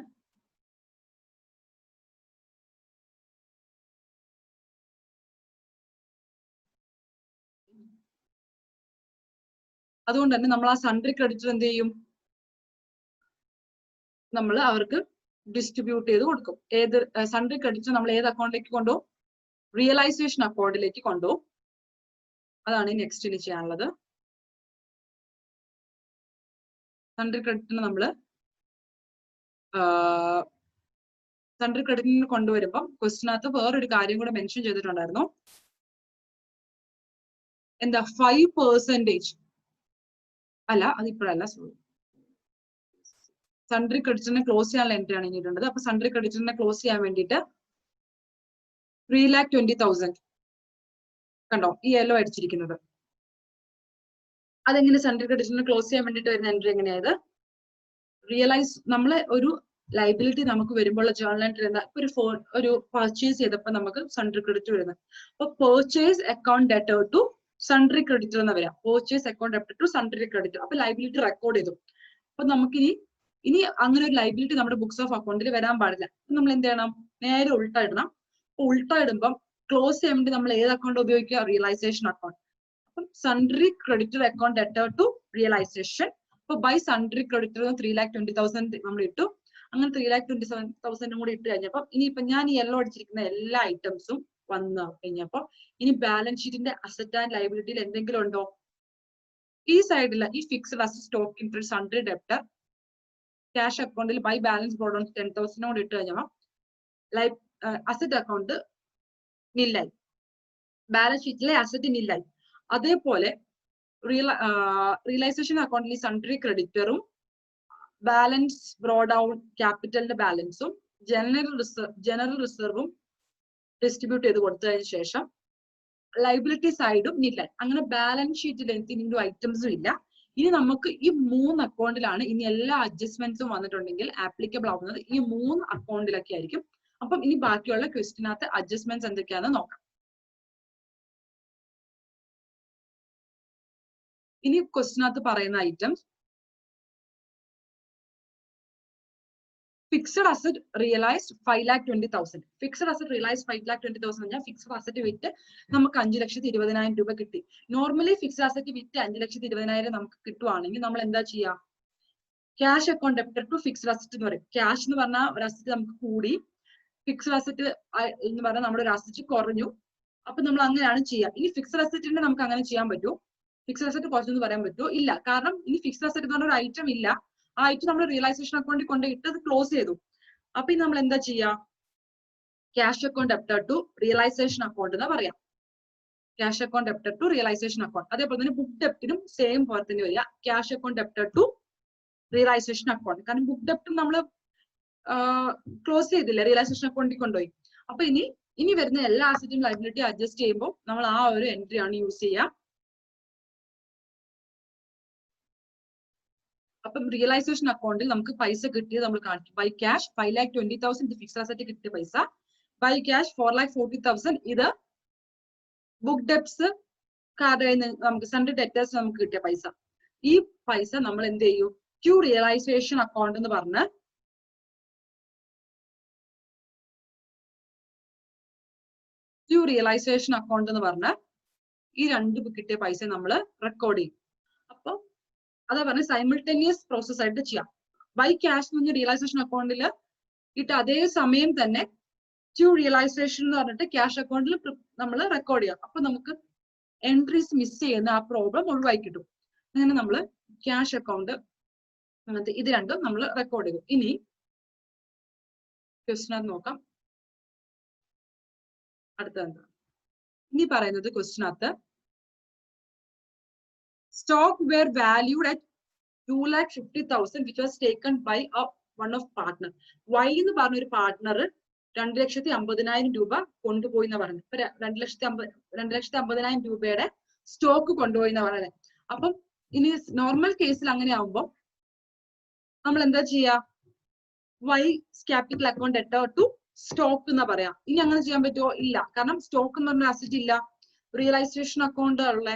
അതുകൊണ്ട് തന്നെ നമ്മൾ ആ സൺട്രി ക്രെഡിറ്റർ എന്ത് ചെയ്യും? നമ്മൾ അവർക്ക് ഡിസ്ട്രിബ്യൂട്ട് ചെയ്ത് കൊടുക്കും. ഏത് സൺട്രി ക്രെഡിറ്റർ നമ്മൾ ഏത് അക്കൗണ്ടിലേക്ക് കൊണ്ടുപോകും? റിയലൈസേഷൻ അക്കൗണ്ടിലേക്ക് കൊണ്ടുപോകും. അതാണ് നെക്സ്റ്റ് ഇനി ചെയ്യാനുള്ളത്. സൺട്രി ക്രെഡിറ്റിന് നമ്മൾ സൺട്രി ക്രെഡിറ്റിന് കൊണ്ടുവരുമ്പം ക്വസ്റ്റിനകത്ത് വേറൊരു കാര്യം കൂടെ മെൻഷൻ ചെയ്തിട്ടുണ്ടായിരുന്നു. എന്താ? 5% അല്ല, അതിപ്പോഴല്ല, സോറി. സൺട്രി ക്രെഡിറ്ററിനെ ക്ലോസ് ചെയ്യാനുള്ള എൻട്രി ആണ് ഇനിയിട്ടുള്ളത്. അപ്പൊ സൺട്രി ക്രെഡിറ്ററിനെ ക്ലോസ് ചെയ്യാൻ വേണ്ടിയിട്ട് 3,20,000 കണ്ടോ ഈ യെല്ലോ അടിച്ചിരിക്കുന്നത്. അതെങ്ങനെ സൺട്രി ക്രെഡിറ്ററിനെ ക്ലോസ് ചെയ്യാൻ വേണ്ടിയിട്ട് വരുന്ന എൻട്രി എങ്ങനെയായത്? റിയലൈസ് നമ്മൾ ഒരു ലൈബിലിറ്റി നമുക്ക് വരുമ്പോൾ ജേർണൽ എൻട്രി എന്താ? ഒരു പർച്ചേസ് ചെയ്തപ്പോൾ നമുക്ക് സൺട്രി ക്രെഡിറ്റ് വരുന്നത്. അപ്പൊ purchase account debtor to sundry creditor എന്ന് വരാം. Purchase account debtor to sundry creditor. അപ്പൊ ലൈബിലിറ്റി റെക്കോർഡ് ചെയ്തു. അപ്പൊ നമുക്കിനി അങ്ങനെ ഒരു ലൈബിലിറ്റി നമ്മുടെ ബുക്സ് ഓഫ് അക്കൗണ്ടിൽ വരാൻ പാടില്ല. നമ്മൾ എന്ത് ചെയ്യണം? നേരെ ഉൾട്ടാ ഇടണം. അപ്പൊ ഉൾട്ടാ ഇടുമ്പം ക്ലോസ് ചെയ്യാൻ വേണ്ടി നമ്മൾ ഏത് അക്കൗണ്ട് ഉപയോഗിക്കുക? Realisation account. അപ്പം sundry creditor account debtor to realisation. അപ്പൊ ബൈ സൺട്രി ക്രെഡിറ്റർ 3,20,000 നമ്മൾ ഇട്ടു. അങ്ങനെ 3,27,000 കൂടി ഇട്ട് കഴിഞ്ഞപ്പോൾ ഇനിയിപ്പൊ ഞാൻ ഈ യെല്ലോ അടിച്ചിരിക്കുന്ന എല്ലാ ഐറ്റംസും വന്നു കഴിഞ്ഞപ്പോ ഇനി ബാലൻസ് ഷീറ്റിന്റെ അസറ്റ് ആൻഡ് ലൈബിലിറ്റിയിൽ എന്തെങ്കിലും ഉണ്ടോ? ഈ സൈഡിൽ ഈ fixed asset stock in sundry debtor cash അക്കൗണ്ടിൽ ബൈ ബാലൻസ് ബോർഡ് ഓൺ 10,000 ഇട്ട് കഴിഞ്ഞാൽ ലൈഫ് അസറ്റ് അക്കൗണ്ട് നില്ലായി, ബാലൻസ് ഷീറ്റിലെ അസറ്റ് നില്ലായി. അതേപോലെ റിയലൈസേഷൻ അക്കൗണ്ടിൽ സൺട്രി ക്രെഡിറ്ററും ബാലൻസ് ബ്രോ ഡൗൺ ക്യാപിറ്റലിന്റെ ബാലൻസും ജനറൽ റിസർവും ഡിസ്ട്രിബ്യൂട്ട് ചെയ്ത് കൊടുത്തതിന് ശേഷം ലൈബിലിറ്റി സൈഡും നില്ലായി. അങ്ങനെ ബാലൻസ് ഷീറ്റിൽ എന്തെങ്കിലും ഐറ്റംസും ഇല്ല. ഇനി നമുക്ക് ഈ 3 അക്കൗണ്ടിലാണ് ഇനി എല്ലാ അഡ്ജസ്റ്റ്മെന്റ്സും വന്നിട്ടുണ്ടെങ്കിൽ ആപ്ലിക്കബിൾ ആവുന്നത് ഈ 3 അക്കൗണ്ടിലൊക്കെ ആയിരിക്കും. അപ്പം ഇനി ബാക്കിയുള്ള ക്വസ്റ്റിനകത്ത് അഡ്ജസ്റ്റ്മെന്റ്സ് എന്തൊക്കെയാണെന്ന് നോക്കാം. ഇനി ക്വസ്റ്റിനകത്ത് പറയുന്ന items fixed asset realised 5,20,000. Fixed asset realise 5,20,000 പറഞ്ഞാൽ ഫിക്സഡ് അസറ്റ് വിറ്റ് നമുക്ക് 5,20,000 രൂപ കിട്ടി. നോർമലി ഫിക്സഡ് അസറ്റ് വിറ്റ് 5,20,000 നമുക്ക് കിട്ടുവാണെങ്കിൽ നമ്മൾ എന്താ ചെയ്യാ? Cash account debtor to fixed asset എന്ന് പറയും. ക്യാഷ് എന്ന് പറഞ്ഞാൽ ഒരു അസറ്റ് നമുക്ക് കൂടി, ഫിക്സഡ് അസറ്റ് എന്ന് പറഞ്ഞാൽ നമ്മുടെ ഒരു അസറ്റ് കുറഞ്ഞു. അപ്പൊ നമ്മൾ അങ്ങനെയാണ് ചെയ്യുക. ഇനി ഫിക്സഡ് അസറ്റിന്റെ നമുക്ക് അങ്ങനെ ചെയ്യാൻ പറ്റുമോ? ഫിക്സഡ് അസറ്റ് കുറച്ചെന്ന് പറയാൻ പറ്റുമോ? ഇല്ല. കാരണം ഇനി ഫിക്സഡ് അസറ്റ് എന്ന് പറഞ്ഞ ഒരു ഐറ്റം ഇല്ല. ആ ഐറ്റം നമ്മൾ റിയലൈസേഷൻ അക്കൗണ്ടിൽ കൊണ്ടുപോയിട്ട് അത് ക്ലോസ് ചെയ്തു. അപ്പൊ ഇനി നമ്മൾ എന്താ ചെയ്യാ? Cash account debtor to realisation account എന്ന് പറയാം. Cash account debtor to realisation account. അതേപോലെ തന്നെ ബുക്ക് ഡെപ്റ്റിനും സെയിം പോലെ തന്നെ വരിക. Cash account debtor to realisation account. കാരണം ബുക്ക് ഡെപ്റ്റും നമ്മൾ ക്ലോസ് ചെയ്തില്ല, റിയലൈസേഷൻ അക്കൗണ്ടിൽ കൊണ്ടുപോയി. അപ്പൊ ഇനി വരുന്ന എല്ലാ അസറ്റും ലൈബിലിറ്റി അഡ്ജസ്റ്റ് ചെയ്യുമ്പോൾ നമ്മൾ ആ ഒരു എൻട്രി ആണ് യൂസ് ചെയ്യുക. അപ്പം റിയലൈസേഷൻ അക്കൗണ്ടിൽ നമുക്ക് പൈസ കിട്ടിയത് നമ്മൾ കാണിക്കും. ബൈ ക്യാഷ് 5,20,000 ഇത് ഫിക്സഡ് അസറ്റ് കിട്ടിയ പൈസ. ബൈ ക്യാഷ് 4,40,000 ഇത് ബുക്ക് ഡെപ്റ്റ്സ് നമുക്ക് സൺഡ്രി ഡെറ്റേഴ്സ് നമുക്ക് കിട്ടിയ പൈസ. ഈ പൈസ നമ്മൾ എന്ത് ചെയ്യും? ടു റിയലൈസേഷൻ അക്കൗണ്ട് എന്ന് പറഞ്ഞ് ഈ 2 കിട്ടിയ പൈസ നമ്മൾ റെക്കോർഡ് ചെയ്യും. അപ്പൊ അതാ പറഞ്ഞ സൈമിൾട്ടേനിയസ് പ്രോസസ് ആയിട്ട് ചെയ്യാം. ബൈ ക്യാഷ് എന്ന് പറഞ്ഞ റിയലൈസേഷൻ അക്കൗണ്ടിൽ ഇട്ട് അതേ സമയം തന്നെ ടു റിയലൈസേഷൻ എന്ന് പറഞ്ഞിട്ട് ക്യാഷ് അക്കൗണ്ടിൽ നമ്മൾ റെക്കോർഡ് ചെയ്യാം. അപ്പൊ നമുക്ക് എൻട്രീസ് മിസ് ചെയ്യുന്ന ആ പ്രോബ്ലം ഒഴിവായി കിട്ടും. അങ്ങനെ നമ്മൾ ക്യാഷ് അക്കൗണ്ട് അങ്ങനത്തെ ഇത് രണ്ടും നമ്മൾ റെക്കോർഡ് ചെയ്യും. ഇനി ക്വസ്റ്റ്യൻ നോക്കാം. അടുത്തത് ഇനി പറയുന്നത് ക്വസ്റ്റ്യനകത്ത് stock were valued at 2,50,000 which was taken by one of partner. Y എന്ന് പറഞ്ഞ ഒരു പാർട്ട്ണർ 2,50,000 രൂപ കൊണ്ടുപോയി എന്ന് പറഞ്ഞു. ഇപ്പൊ 2,50,000 രൂപയുടെ സ്റ്റോക്ക് കൊണ്ടുപോയി എന്ന് പറയുന്നത്. അപ്പം ഇനി നോർമൽ കേസിൽ അങ്ങനെ ആവുമ്പോൾ നമ്മൾ എന്താ ചെയ്യാ? Y capital account debtor to stock എന്ന് പറയാം. ഇനി അങ്ങനെ ചെയ്യാൻ പറ്റുമോ? ഇല്ല. കാരണം സ്റ്റോക്ക് എന്ന് പറഞ്ഞ അസറ്റ് ഇല്ല, റിയലൈസേഷൻ അക്കൗണ്ട് ഉള്ള.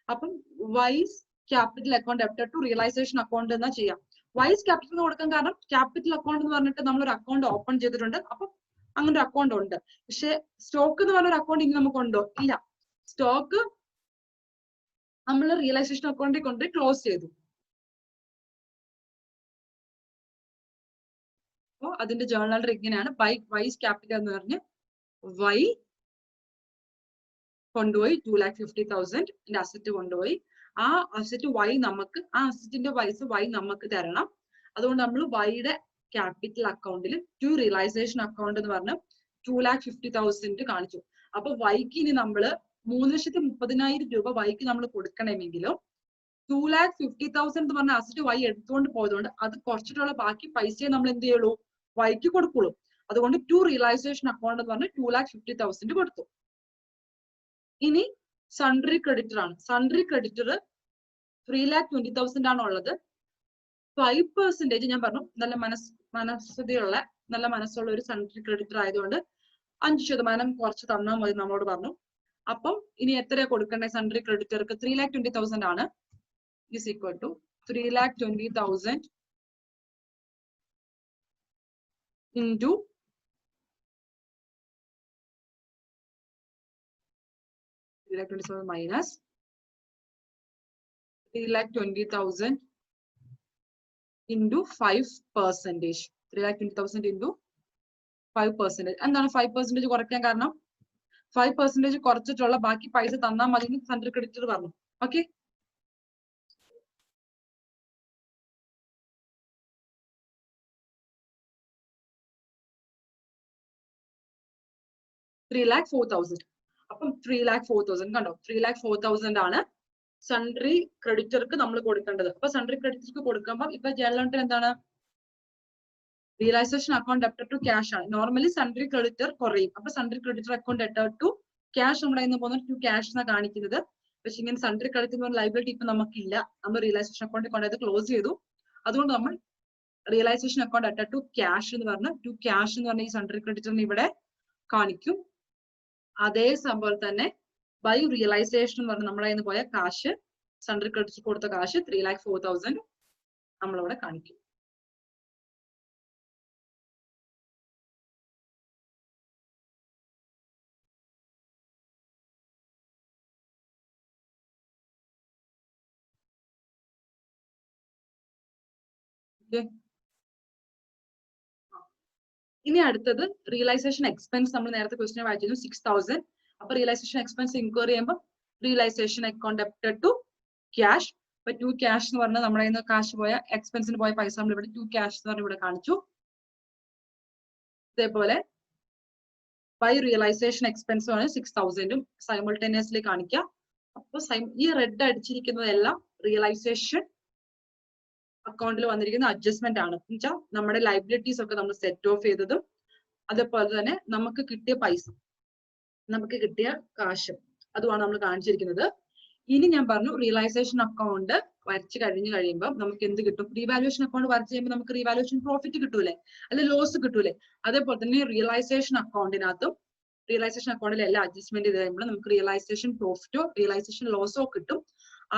അപ്പം Y's capital account debtor to realisation account എന്നാ ചെയ്യാം. വൈസ് ക്യാപിറ്റൽ കൊടുക്കാൻ കാരണം ക്യാപിറ്റൽ അക്കൗണ്ട് എന്ന് പറഞ്ഞിട്ട് നമ്മൾ ഒരു അക്കൗണ്ട് ഓപ്പൺ ചെയ്തിട്ടുണ്ട്. അപ്പം അങ്ങനെ ഒരു അക്കൗണ്ട് ഉണ്ട്. പക്ഷെ സ്റ്റോക്ക് എന്ന് പറഞ്ഞ ഒരു അക്കൗണ്ട് ഇനി നമുക്കുണ്ടോ? ഇല്ല. സ്റ്റോക്ക് നമ്മൾ റിയലൈസേഷൻ അക്കൗണ്ടിൽ കൊണ്ട് ക്ലോസ് ചെയ്തു. അപ്പോ അതിന്റെ ജേർണൽ ഇങ്ങനെയാണ്. വൈസ് ക്യാപിറ്റൽ എന്ന് പറഞ്ഞ് വൈ കൊണ്ടുപോയി 2,50,000 അസറ്റ് കൊണ്ടുപോയി. ആ അസറ്റ് വൈ നമുക്ക് ആ അസറ്റിന്റെ പൈസ വൈ നമുക്ക് തരണം. അതുകൊണ്ട് നമ്മൾ വൈയുടെ ക്യാപിറ്റൽ അക്കൗണ്ടിൽ ടു റിയലൈസേഷൻ അക്കൗണ്ട് എന്ന് പറഞ്ഞ് 2,50,000 കാണിച്ചു. അപ്പൊ വൈക്ക് ഇനി നമ്മള് 3,30,000 രൂപ വൈക്ക് നമ്മൾ കൊടുക്കണമെങ്കിലും 2,50,000 എന്ന് പറഞ്ഞ അസറ്റ് വൈ എടുത്തുകൊണ്ട് പോയതുകൊണ്ട് അത് കുറച്ചിട്ടുള്ള ബാക്കി പൈസയെ നമ്മൾ എന്ത് ചെയ്യുള്ളൂ? വൈക്ക് കൊടുക്കുള്ളൂ. അതുകൊണ്ട് ടു റിയലൈസേഷൻ അക്കൗണ്ട് എന്ന് പറഞ്ഞ് 2,50,000 കൊടുത്തു. ഇനി സൺട്രി ക്രെഡിറ്റർ ആണ്. സൺട്രി ക്രെഡിറ്റർ 3,20,000 ആണ് ഉള്ളത്. 5% ഞാൻ പറഞ്ഞു നല്ല മനസ്സുള്ള ഒരു സൺട്രി ക്രെഡിറ്റർ ആയതുകൊണ്ട് 5% കുറച്ച് തന്നാൽ മതി നമ്മളോട് പറഞ്ഞു. അപ്പം ഇനി എത്രയാ കൊടുക്കേണ്ടത് സൺട്രി ക്രെഡിറ്റർക്ക്? 3,20,000 ആണ്. Is equal to 3,20,000 into minus 3,20,000 into 5%. 3,20,000 into 5%. എന്താണ് 5% കുറയ്ക്കാൻ കാരണം? 5% കുറച്ചിട്ടുള്ള ബാക്കി പൈസ തന്നാൽ മതി സൺട്രി ക്രെഡിറ്റർ പറഞ്ഞു. ഓക്കെ, 3,04,000. അപ്പം 3,04,000 കണ്ടോ, 3,04,000 ആണ് സൺട്രി ക്രെഡിറ്റർക്ക് നമ്മൾ കൊടുക്കേണ്ടത്. അപ്പൊ സൺട്രി ക്രെഡിറ്റർക്ക് കൊടുക്കുമ്പോൾ ഇപ്പൊ ജേണൽ എൻട്രി എന്താണ്, realisation account debtor to cash ആണ്. നോർമലി സൺട്രി ക്രെഡിറ്റർ കുറയും. അപ്പൊ sundry creditor account debtor to cash നമ്മുടെ ഇന്ന് പോകുന്നത് ടു ക്യാഷ് എന്നാണ് കാണിക്കുന്നത്. പക്ഷെ ഇങ്ങനെ സൺട്രി ക്രെഡിറ്റ് എന്ന് പറഞ്ഞ ലൈബിലിറ്റി ഇപ്പൊ നമുക്കില്ല. നമ്മൾ റിയലൈസേഷൻ അക്കൗണ്ടിൽ കൊണ്ടത് ക്ലോസ് ചെയ്തു. അതുകൊണ്ട് നമ്മൾ realisation account debtor to cash എന്ന് പറഞ്ഞ ടു ക്യാഷ് എന്ന് പറഞ്ഞ ഈ സൺട്രി ക്രെഡിറ്ററിന് ഇവിടെ കാണിക്കും. അതേ സംഭവം തന്നെ ബൈ റിയലൈസേഷൻ എന്ന് പറഞ്ഞ നമ്മുടെ കയ്യിൽ നിന്ന് പോയ കാശ്, സൺട്രി ക്രെഡിറ്റ് കൊടുത്ത കാശ് 3,04,000 നമ്മളിവിടെ കാണിക്കും. ഇനി അടുത്തത് റിയലൈസേഷൻ എക്സ്പെൻസ്. നമ്മൾ നേരത്തെ ക്വസ്റ്റ്യൻ വായിച്ചിരുന്നു 6,000. അപ്പൊ റിയലൈസേഷൻ എക്സ്പെൻസ് ഇൻക്വയറി ചെയ്യുമ്പോൾ realisation account debtor to cash. ഇപ്പൊ ടു ക്യാഷ് എന്ന് പറഞ്ഞാൽ നമ്മുടെ കയ്യിൽ നിന്ന് കാശ് പോയ എക്സ്പെൻസിന് പോയ പൈസ നമ്മൾ ഇവിടെ ടു ക്യാഷ് എന്ന് പറഞ്ഞ് ഇവിടെ കാണിച്ചു. ഇതേപോലെ ബൈ റിയലൈസേഷൻ എക്സ്പെൻസ് ആണ് 6,000 സൈമൾട്ടേനിയസ്ലി കാണിക്കുക. അപ്പൊ ഈ റെഡ് അടിച്ചിരിക്കുന്നതെല്ലാം റിയലൈസേഷൻ അക്കൗണ്ടിൽ വന്നിരിക്കുന്ന അഡ്ജസ്റ്റ്മെന്റ് ആണ്. എന്ന് വെച്ചാൽ നമ്മുടെ ലൈബിലിറ്റീസ് ഒക്കെ നമ്മൾ സെറ്റ് ഓഫ് ചെയ്തതും അതേപോലെ തന്നെ നമുക്ക് കിട്ടിയ പൈസ, നമുക്ക് കിട്ടിയ കാശ്, അതുമാണ് നമ്മൾ കാണിച്ചിരിക്കുന്നത്. ഇനി ഞാൻ പറഞ്ഞു റിയലൈസേഷൻ അക്കൗണ്ട് വരച്ച് കഴിയുമ്പോൾ നമുക്ക് എന്ത് കിട്ടും? റീവാലുവേഷൻ അക്കൗണ്ട് വരച്ച് കഴിയുമ്പോൾ നമുക്ക് റീവാലുവേഷൻ പ്രോഫിറ്റ് കിട്ടൂലേ, അല്ലെ ലോസ് കിട്ടൂലേ? അതേപോലെ തന്നെ റിയലൈസേഷൻ അക്കൗണ്ടിനകത്തും റിയലൈസേഷൻ അക്കൗണ്ടിൽ എല്ലാം അഡ്ജസ്റ്റ്മെന്റ് ചെയ്ത് കഴിയുമ്പോൾ നമുക്ക് റിയലൈസേഷൻ പ്രോഫിറ്റോ റിയലൈസേഷൻ ലോസോ കിട്ടും.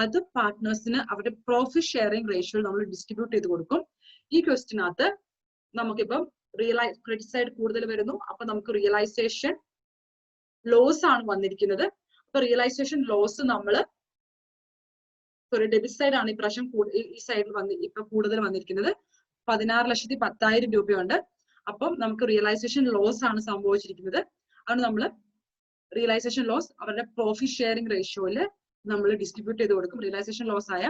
അത് പാർട്ട്നേഴ്സിന് അവരുടെ പ്രോഫിറ്റ് ഷെയറിംഗ് റേഷ്യോ നമ്മൾ ഡിസ്ട്രിബ്യൂട്ട് ചെയ്ത് കൊടുക്കും. ഈ ക്വസ്റ്റിനകത്ത് നമുക്കിപ്പം ക്രെഡിറ്റ് സൈഡ് കൂടുതൽ വരുന്നു. അപ്പൊ നമുക്ക് റിയലൈസേഷൻ ലോസ് ആണ് വന്നിരിക്കുന്നത്. അപ്പൊ റിയലൈസേഷൻ ലോസ് നമ്മള് ഡെബിറ്റ് സൈഡ് ആണ് ഇപ്രാവശ്യം ഈ സൈഡിൽ ഇപ്പൊ കൂടുതൽ വന്നിരിക്കുന്നത്. 16,10,000 രൂപയുണ്ട്. അപ്പം നമുക്ക് റിയലൈസേഷൻ ലോസ് ആണ് സംഭവിച്ചിരിക്കുന്നത്. ആണ് നമ്മൾ റിയലൈസേഷൻ ലോസ് അവരുടെ പ്രോഫിറ്റ് ഷെയറിംഗ് റേഷ്യോയില് നമ്മൾ ഡിസ്ട്രിബ്യൂട്ട് ചെയ്ത് കൊടുക്കും. റിയലൈസേഷൻ ലോസ് ആയ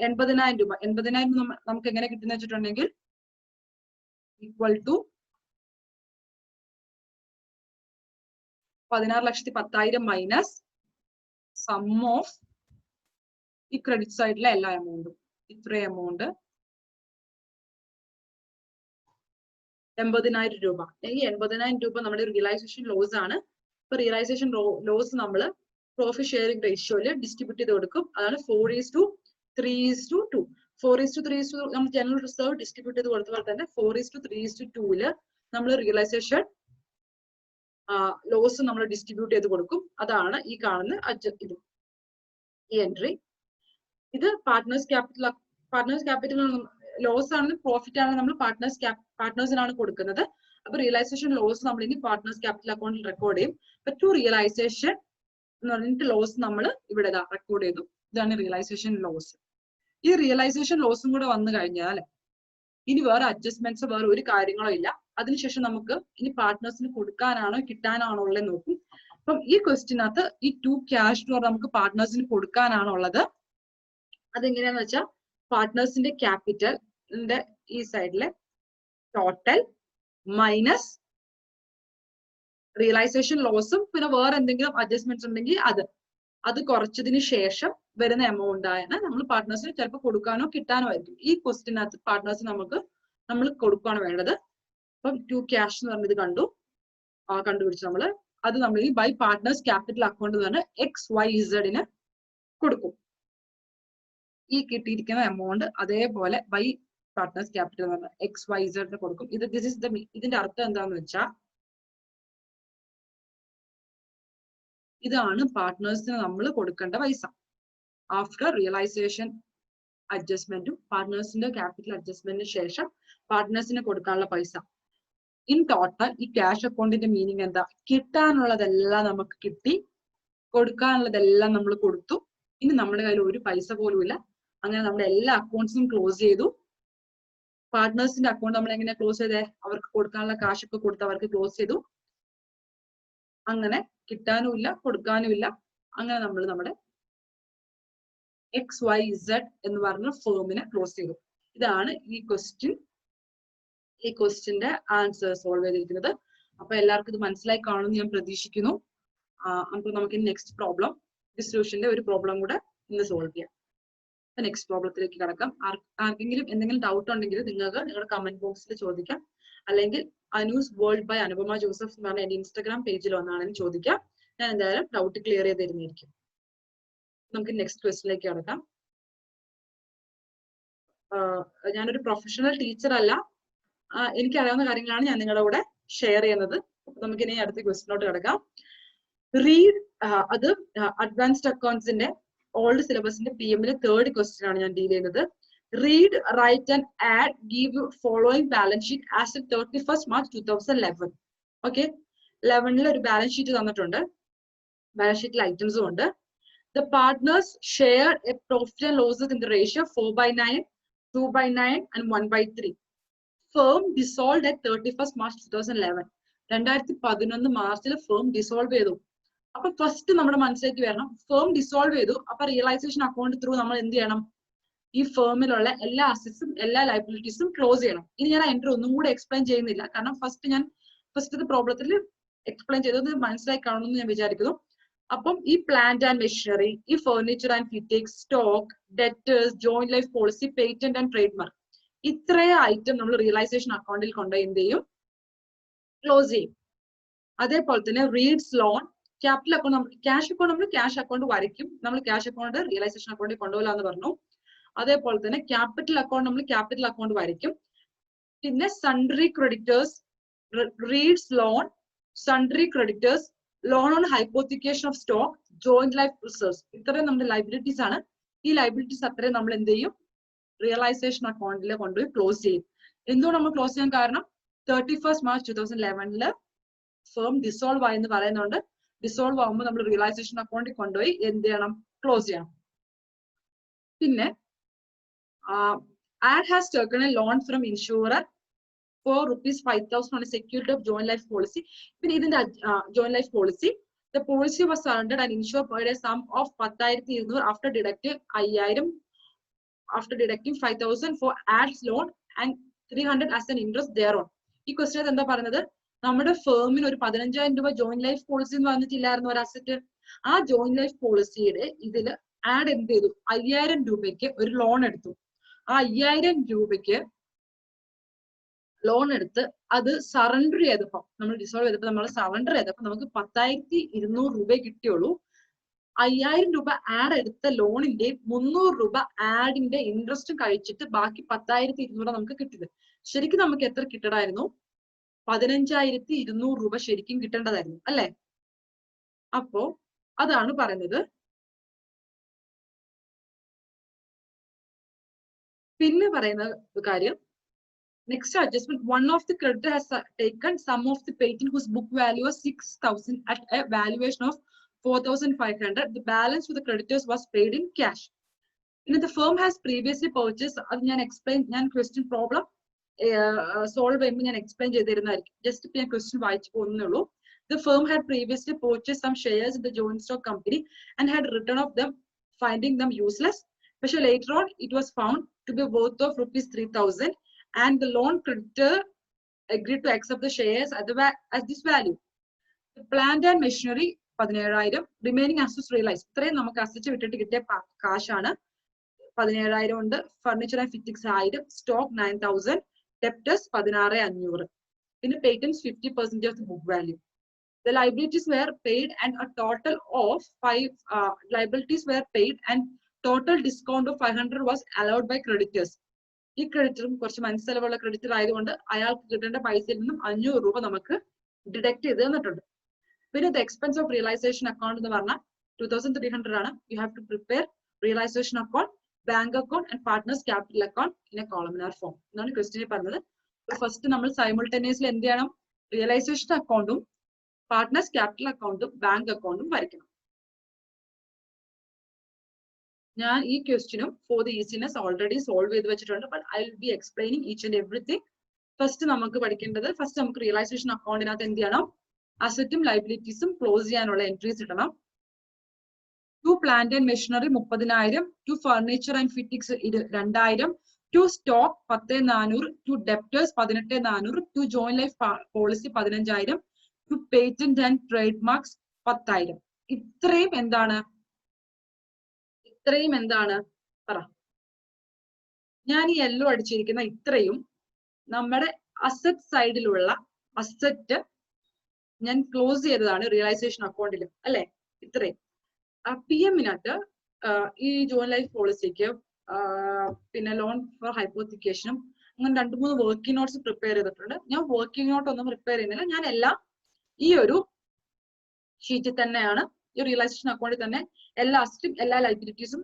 80,000 രൂപ, 80,000 നമുക്ക് എങ്ങനെ കിട്ടുന്ന വെച്ചിട്ടുണ്ടെങ്കിൽ equal to 16,10,000 minus sum of ഈ ക്രെഡിറ്റ് സൈഡിലെ എല്ലാ എമൗണ്ടും. ഇത്രയും എമൗണ്ട് 80,000 രൂപ. ഈ 80,000 രൂപ നമ്മുടെ റിയലൈസേഷൻ ലോസ് ആണ്. ഇപ്പൊ റിയലൈസേഷൻ ലോസ് നമ്മൾ പ്രോഫിറ്റ് ഷെയറിംഗ് റേഷ്യോയില് ഡിസ്ട്രിബ്യൂട്ട് ചെയ്ത് കൊടുക്കും. അതാണ് 4:3:2. 4:3:2 നമ്മൾ ജനറൽ റിസർവ് ഡിസ്ട്രിബ്യൂട്ട് ചെയ്ത് കൊടുത്തപ്പോൾ തന്നെ 4:3:2 നമ്മൾ റിയലൈസേഷൻ ലോസ് നമ്മൾ ഡിസ്ട്രിബ്യൂട്ട് ചെയ്ത് കൊടുക്കും. അതാണ് ഈ കാണുന്ന ഇത് ഈ എൻട്രി. ഇത് പാർട്ട്നേഴ്സ് ക്യാപിറ്റൽ ലോസ് ആണ്, പ്രോഫിറ്റ് ആണ് നമ്മൾ പാർട്ട്നേഴ്സിനാണ് കൊടുക്കുന്നത്. അപ്പൊ റിയലൈസേഷൻ ലോസ് നമ്മൾ ഇനി പാർട്ട്നേഴ്സ് ക്യാപിറ്റൽ അക്കൗണ്ടിൽ റെക്കോർഡ് ചെയ്യും. അപ്പൊ ടു റിയലൈസേഷൻ എന്ന് പറഞ്ഞിട്ട് ലോസ് നമ്മൾ ഇവിടെ റെക്കോർഡ് ചെയ്തു. ഇതാണ് റിയലൈസേഷൻ ലോസ്. ഈ റിയലൈസേഷൻ ലോസും കൂടെ വന്നു കഴിഞ്ഞാൽ ഇനി വേറെ അഡ്ജസ്റ്റ്മെന്റ്സ് വേറെ ഒരു കാര്യങ്ങളോ ഇല്ല. അതിനുശേഷം നമുക്ക് ഇനി പാർട്ട്നേഴ്സിന് കൊടുക്കാനാണോ കിട്ടാനാണോ ഉള്ളത് നോക്കും. അപ്പം ഈ ക്വസ്റ്റിനകത്ത് ഈ ടു ക്യാഷ് നമുക്ക് പാർട്ട്നേഴ്സിന് കൊടുക്കാനാണോ ഉള്ളത്. അതെങ്ങനെയാന്ന് വെച്ചാൽ പാർട്ട്നേഴ്സിന്റെ ക്യാപിറ്റലിന്റെ ഈ സൈഡിലെ ടോട്ടൽ മൈനസ് റിയലൈസേഷൻ ലോസും പിന്നെ വേറെ എന്തെങ്കിലും അഡ്ജസ്റ്റ്മെന്റ്സ് ഉണ്ടെങ്കിൽ അത് കുറച്ചതിന് ശേഷം വരുന്ന എമൗണ്ട് ആണ് നമ്മൾ പാർട്ട്നേഴ്സിന് ചിലപ്പോൾ കൊടുക്കാനോ കിട്ടാനോ ആയിരിക്കും. ഈ ക്വസ്റ്റിനകത്ത് പാർട്ട്നേഴ്സിന് നമ്മൾ കൊടുക്കുകയാണ് വേണ്ടത്. അപ്പം ടു ക്യാഷ് എന്ന് പറഞ്ഞത് കണ്ടുപിടിച്ച് അത് നമ്മൾ ഈ ബൈ പാർട്ട്നേഴ്സ് ക്യാപിറ്റൽ അക്കൗണ്ട് എന്ന് പറഞ്ഞാൽ XYZ കൊടുക്കും. ഈ കിട്ടിയിരിക്കുന്ന എമൗണ്ട് അതേപോലെ ബൈ പാർട്ട്നേഴ്സ് ക്യാപിറ്റൽ എന്ന് പറഞ്ഞാൽ XYZ കൊടുക്കും. ഇതിന്റെ അർത്ഥം എന്താണെന്ന് വെച്ചാൽ ഇതാണ് പാർട്ട്നേഴ്സിന് നമ്മൾ കൊടുക്കേണ്ട പൈസ. ആഫ്റ്റർ റിയലൈസേഷൻ അഡ്ജസ്റ്റ്മെന്റും പാർട്ട്നേഴ്സിന്റെ ക്യാപിറ്റൽ അഡ്ജസ്റ്റ്മെന്റിന് ശേഷം പാർട്ട്നേഴ്സിന് കൊടുക്കാനുള്ള പൈസ. ഇൻ ടോട്ടൽ ഈ ക്യാഷ് അക്കൗണ്ടിന്റെ മീനിങ് എന്താ? കിട്ടാനുള്ളതെല്ലാം നമുക്ക് കിട്ടി, കൊടുക്കാനുള്ളതെല്ലാം നമ്മൾ കൊടുത്തു. ഇനി നമ്മുടെ കയ്യിൽ ഒരു പൈസ പോലും ഇല്ല. അങ്ങനെ നമ്മുടെ എല്ലാ അക്കൗണ്ട്സും ക്ലോസ് ചെയ്തു. പാർട്ട്നേഴ്സിന്റെ അക്കൗണ്ട് നമ്മൾ എങ്ങനെ ക്ലോസ് ചെയ്തേ? അവർക്ക് കൊടുക്കാനുള്ള കാശൊക്കെ കൊടുത്ത് അവർക്ക് ക്ലോസ് ചെയ്തു. അങ്ങനെ കിട്ടാനും ഇല്ല കൊടുക്കാനും ഇല്ല. അങ്ങനെ നമ്മൾ നമ്മുടെ XYZ എന്ന് പറഞ്ഞ ഫേമിനെ ക്ലോസ് ചെയ്തു. ഇതാണ് ഈ ക്വസ്റ്റ്യന്റെ ആൻസർ സോൾവ് ചെയ്തിരിക്കുന്നത്. അപ്പൊ എല്ലാവർക്കും ഇത് മനസ്സിലായി കാണുമെന്ന് ഞാൻ പ്രതീക്ഷിക്കുന്നു. അപ്പൊ നമുക്ക് നെക്സ്റ്റ് പ്രോബ്ലം, ഡിസ്ട്രിബ്യൂഷന്റെ ഒരു പ്രോബ്ലം കൂടെ ഇന്ന് സോൾവ് ചെയ്യാം. നെക്സ്റ്റ് പ്രോബ്ലത്തിലേക്ക് കടക്കാം. ആർക്കെങ്കിലും എന്തെങ്കിലും ഡൗട്ട് ഉണ്ടെങ്കിൽ നിങ്ങൾക്ക് നിങ്ങളുടെ കമന്റ് ബോക്സിൽ ചോദിക്കാം, അല്ലെങ്കിൽ അനൂസ് വേൾഡ് ബൈ അനുപമ ജോസഫ് എന്ന് പറഞ്ഞ എന്റെ ഇൻസ്റ്റാഗ്രാം പേജിൽ വന്നാണെന്ന് ചോദിക്കാം. ഞാൻ എന്തായാലും ഡൗട്ട് ക്ലിയർ ചെയ്ത് തരുന്നതായിരിക്കും. നമുക്ക് നെക്സ്റ്റ് ക്വസ്റ്റിലേക്ക് കടക്കാം. ഞാനൊരു പ്രൊഫഷണൽ ടീച്ചർ അല്ല, എനിക്കറിയാവുന്ന കാര്യങ്ങളാണ് ഞാൻ നിങ്ങളുടെ കൂടെ ഷെയർ ചെയ്യുന്നത്. നമുക്ക് ഇനി അടുത്ത ക്വസ്റ്റിനോട്ട് കിടക്കാം. റീഡ്, അത് അഡ്വാൻസ്ഡ് അക്കൗണ്ട്സിന്റെ ഓൾഡ് സിലബസിന്റെ PM-ലെ 3rd ക്വസ്റ്റ്യൻ ആണ് ഞാൻ ഡീൽ ചെയ്യുന്നത്. Read, write and add give following balance sheet as of 31st March 2011. Okay, 11-ൽ ഒരു ബാലൻസ് ഷീറ്റ് തന്നിട്ടുണ്ട്. ബാലൻസ് ഷീറ്റിൽ ഐറ്റംസും ഉണ്ട്. The partners shared a profit and losses in the ratio 4/9, 2/9 and 1/3. Firm dissolved at 31st March 2011. 2011 മാർച്ചിൽ firm dissolve ചെയ്തു. അപ്പൊ first നമ്മുടെ മനസ്സിലേക്ക് വരണം, ഫേം ഡിസോൾവ് ചെയ്തു. അപ്പൊ റിയലൈസേഷൻ അക്കൗണ്ട് ത്രൂ നമ്മൾ എന്ത് ചെയ്യണം? ഈ ഫേമിലുള്ള എല്ലാ അസറ്റ്സും എല്ലാ ലയബിലിറ്റീസും ക്ലോസ് ചെയ്യണം. ഇനി ഞാൻ എൻട്രി ഒന്നും കൂടെ എക്സ്പ്ലെയിൻ ചെയ്യുന്നില്ല, കാരണം ഫസ്റ്റ് പ്രോബ്ലത്തിൽ എക്സ്പ്ലെയിൻ ചെയ്തത് മനസ്സിലായി കാണുമെന്ന് ഞാൻ വിചാരിക്കുന്നു. അപ്പം ഈ പ്ലാന്റ് ആൻഡ് മെഷീനറി, ഈ furniture and fittings, stock, debtors, joint life policy, patent and trade mark, ഇത്രയും ഐറ്റം നമ്മൾ റിയലൈസേഷൻ അക്കൗണ്ടിൽ കൊണ്ടുപോയി എന്ത് ചെയ്യും? ക്ലോസ് ചെയ്യും. അതേപോലെ തന്നെ reads loan, capital account, cash account നമ്മൾ ക്യാഷ് അക്കൗണ്ട് വരയ്ക്കും. നമ്മൾ ക്യാഷ് അക്കൗണ്ട് റിയലൈസേഷൻ അക്കൗണ്ടിൽ കൊണ്ടുപോകില്ല എന്ന് പറഞ്ഞു. അതേപോലെ തന്നെ ക്യാപിറ്റൽ അക്കൗണ്ട് നമ്മൾ ക്യാപിറ്റൽ അക്കൗണ്ട് വരയ്ക്കും. പിന്നെ sundry creditors, reads loan, sundry creditors, loan on hypothecation of stock, joint life reserves, ഇത്രയും നമ്മുടെ ലൈബിലിറ്റീസ് ആണ്. ഈ ലൈബിലിറ്റീസ് അത്രയും നമ്മൾ എന്ത് ചെയ്യും? റിയലൈസേഷൻ അക്കൗണ്ടിൽ കൊണ്ടുപോയി ക്ലോസ് ചെയ്യും. എന്തുകൊണ്ട് നമ്മൾ ക്ലോസ് ചെയ്യാൻ കാരണം? 31st March 2011 ഫേം ഡിസോൾവ് ആയെന്ന് പറയുന്നുണ്ട്. ഡിസോൾവ് ആകുമ്പോൾ നമ്മൾ റിയലൈസേഷൻ അക്കൗണ്ടിൽ കൊണ്ടുപോയി എന്ത് ചെയ്യണം? ക്ലോസ് ചെയ്യണം. പിന്നെ add has taken A loan from insurer for ₹5,000 on a security of joint life policy. പിന്നെ ഇതിന്റെ joint life policy, the policy was surrendered and insured paid a sum of 10,200 after deducting 5,000, after deducting 5,000 for ads loan and 300 as an interest thereon. ഈ question എന്താ പറയുന്നത്? നമ്മുടെ ഫേമിന് ഒരു 15,000 രൂപ joint life policy എന്ന് പറഞ്ഞിട്ടില്ലായിരുന്നു ഒരു അസറ്റ്. ആ ജോയിന്റ് ലൈഫ് പോളിസിയുടെ ഇതില് ആഡ് എന്ത് ചെയ്തു? 5,000 രൂപയ്ക്ക് ഒരു ലോൺ എടുത്തു. ആ 5,000 രൂപയ്ക്ക് ലോൺ എടുത്ത് അത് സറണ്ടർ ചെയ്തപ്പോ, നമ്മൾ ഡിസോൾവ് ചെയ്തപ്പോ നമ്മൾ സറണ്ടർ ചെയ്തപ്പോ നമുക്ക് 10,200 രൂപ കിട്ടിയുള്ളൂ. 5,000 രൂപ ആഡ് എടുത്ത ലോണിന്റെ 300 രൂപ ആഡിന്റെ ഇൻട്രസ്റ്റും കഴിച്ചിട്ട് ബാക്കി 10,200 നമുക്ക് കിട്ടിയത്. ശരിക്കും നമുക്ക് എത്ര കിട്ടണമായിരുന്നു? 15,200 രൂപ ശരിക്കും കിട്ടേണ്ടതായിരുന്നു, അല്ലെ? അപ്പോ അതാണ് പറയുന്നത്. പിന്നെ പറയുന്ന കാര്യം, next adjustment, one of the creditor has taken some of the patent whose book value was 6,000 at a valuation of 4,500. The balance to the creditors was paid in cash. The firm has previously purchased, അത് ഞാൻ explain, ഞാൻ question problem solve ചെയ്യുമ്പോൾ ഞാൻ explain ചെയ്തിരുന്നതായിരിക്കും. Just ഞാൻ question വായിച്ചു പോകുന്നേ ഉള്ളൂ. The firm had previously purchased some shares in the joint stock company and had written off them, finding them useless. But later on, it was found to be worth of ₹3,000. And the loan creditor agreed to accept the shares at this value. The plant and machinery 17,000, remaining assets realized. ഇത്രയും നമുക്ക് asset വിട്ടിട്ട് കിട്ടിയ കാശാണ്. 17,000 ഉണ്ട്. Furniture and fittings 1,000, stock 9,000, debtors 16,500. പിന്നെ patents 50% of the book value. The liabilities were paid and a total of 5 liabilities were paid and total discount of 500 was allowed by creditors. ഈ ക്രെഡിറ്ററും കുറച്ച് മനസ്സിലവുള്ള creditor ആയതുകൊണ്ട് അയാൾക്ക് കിട്ടേണ്ട പൈസയിൽ നിന്നും 500 രൂപ നമുക്ക് ഡിഡക്ട് ചെയ്ത് തന്നിട്ടുണ്ട്. പിന്നെ the expense of realisation account എന്ന് പറഞ്ഞാൽ 2,300 ആണ്. You have to prepare realisation account, bank account and partners capital account in a columnar form എന്നാണ് ക്വസ്റ്റ്യനിൽ പറഞ്ഞത്. ഫസ്റ്റ് നമ്മൾ സൈമിൾട്ടേനിയസ്ലി എന്ത് ചെയ്യണം? റിയലൈസേഷൻ അക്കൗണ്ടും പാർട്ട്നേഴ്സ് ക്യാപിറ്റൽ അക്കൗണ്ടും ബാങ്ക് അക്കൗണ്ടും വരയ്ക്കണം. ഞാൻ ഈ ക്വസ്റ്റ്യനും for the easiness already solve ചെയ്ത് വെച്ചിട്ടുണ്ട്. But I will be explaining each and everything. First നമുക്ക് പഠിക്കേണ്ടത്, ഫസ്റ്റ് നമുക്ക് റിയലൈസേഷൻ അക്കൗണ്ടിനകത്ത് എന്ത് ചെയ്യണം? അസറ്റും ലൈബിലിറ്റീസും ക്ലോസ് ചെയ്യാനുള്ള എൻട്രീസ് ഇടണം. To plant and machinery 30,000, to furniture and fittings 2,000, to stock 10,400, to debtors 18,400, to joint life policy 15,000, to patent and trade marks 10,000. ഇത്രയും എന്താണ് പറ. ഞാൻ ഈ യെല്ലോ അടിച്ചിരിക്കുന്ന ഇത്രയും നമ്മുടെ അസറ്റ് സൈഡിലുള്ള അസറ്റ് ഞാൻ ക്ലോസ് ചെയ്തതാണ് റിയലൈസേഷൻ അക്കൗണ്ടിൽ അല്ലെ. ഇത്രയും പി എമ്മിനകത്ത് ഈ ജോയിന്റ് ലൈഫ് പോളിസിക്ക് പിന്നെ ലോൺ ഫോർ ഹൈപ്പോത്തിക്കേഷനും അങ്ങനെ 2-3 വർക്കിംഗ് നോട്ട്സ് പ്രിപ്പയർ ചെയ്തിട്ടുണ്ട്. ഞാൻ വർക്കിംഗ് നോട്ട് ഒന്നും പ്രിപ്പയർ ചെയ്യുന്നില്ല. ഞാൻ എല്ലാം ഈ ഒരു ഷീറ്റിൽ തന്നെയാണ്, ഈ റിയലൈസേഷൻ അക്കൗണ്ടിൽ തന്നെ എല്ലാ അസറ്റും എല്ലാ ലൈബിലിറ്റീസും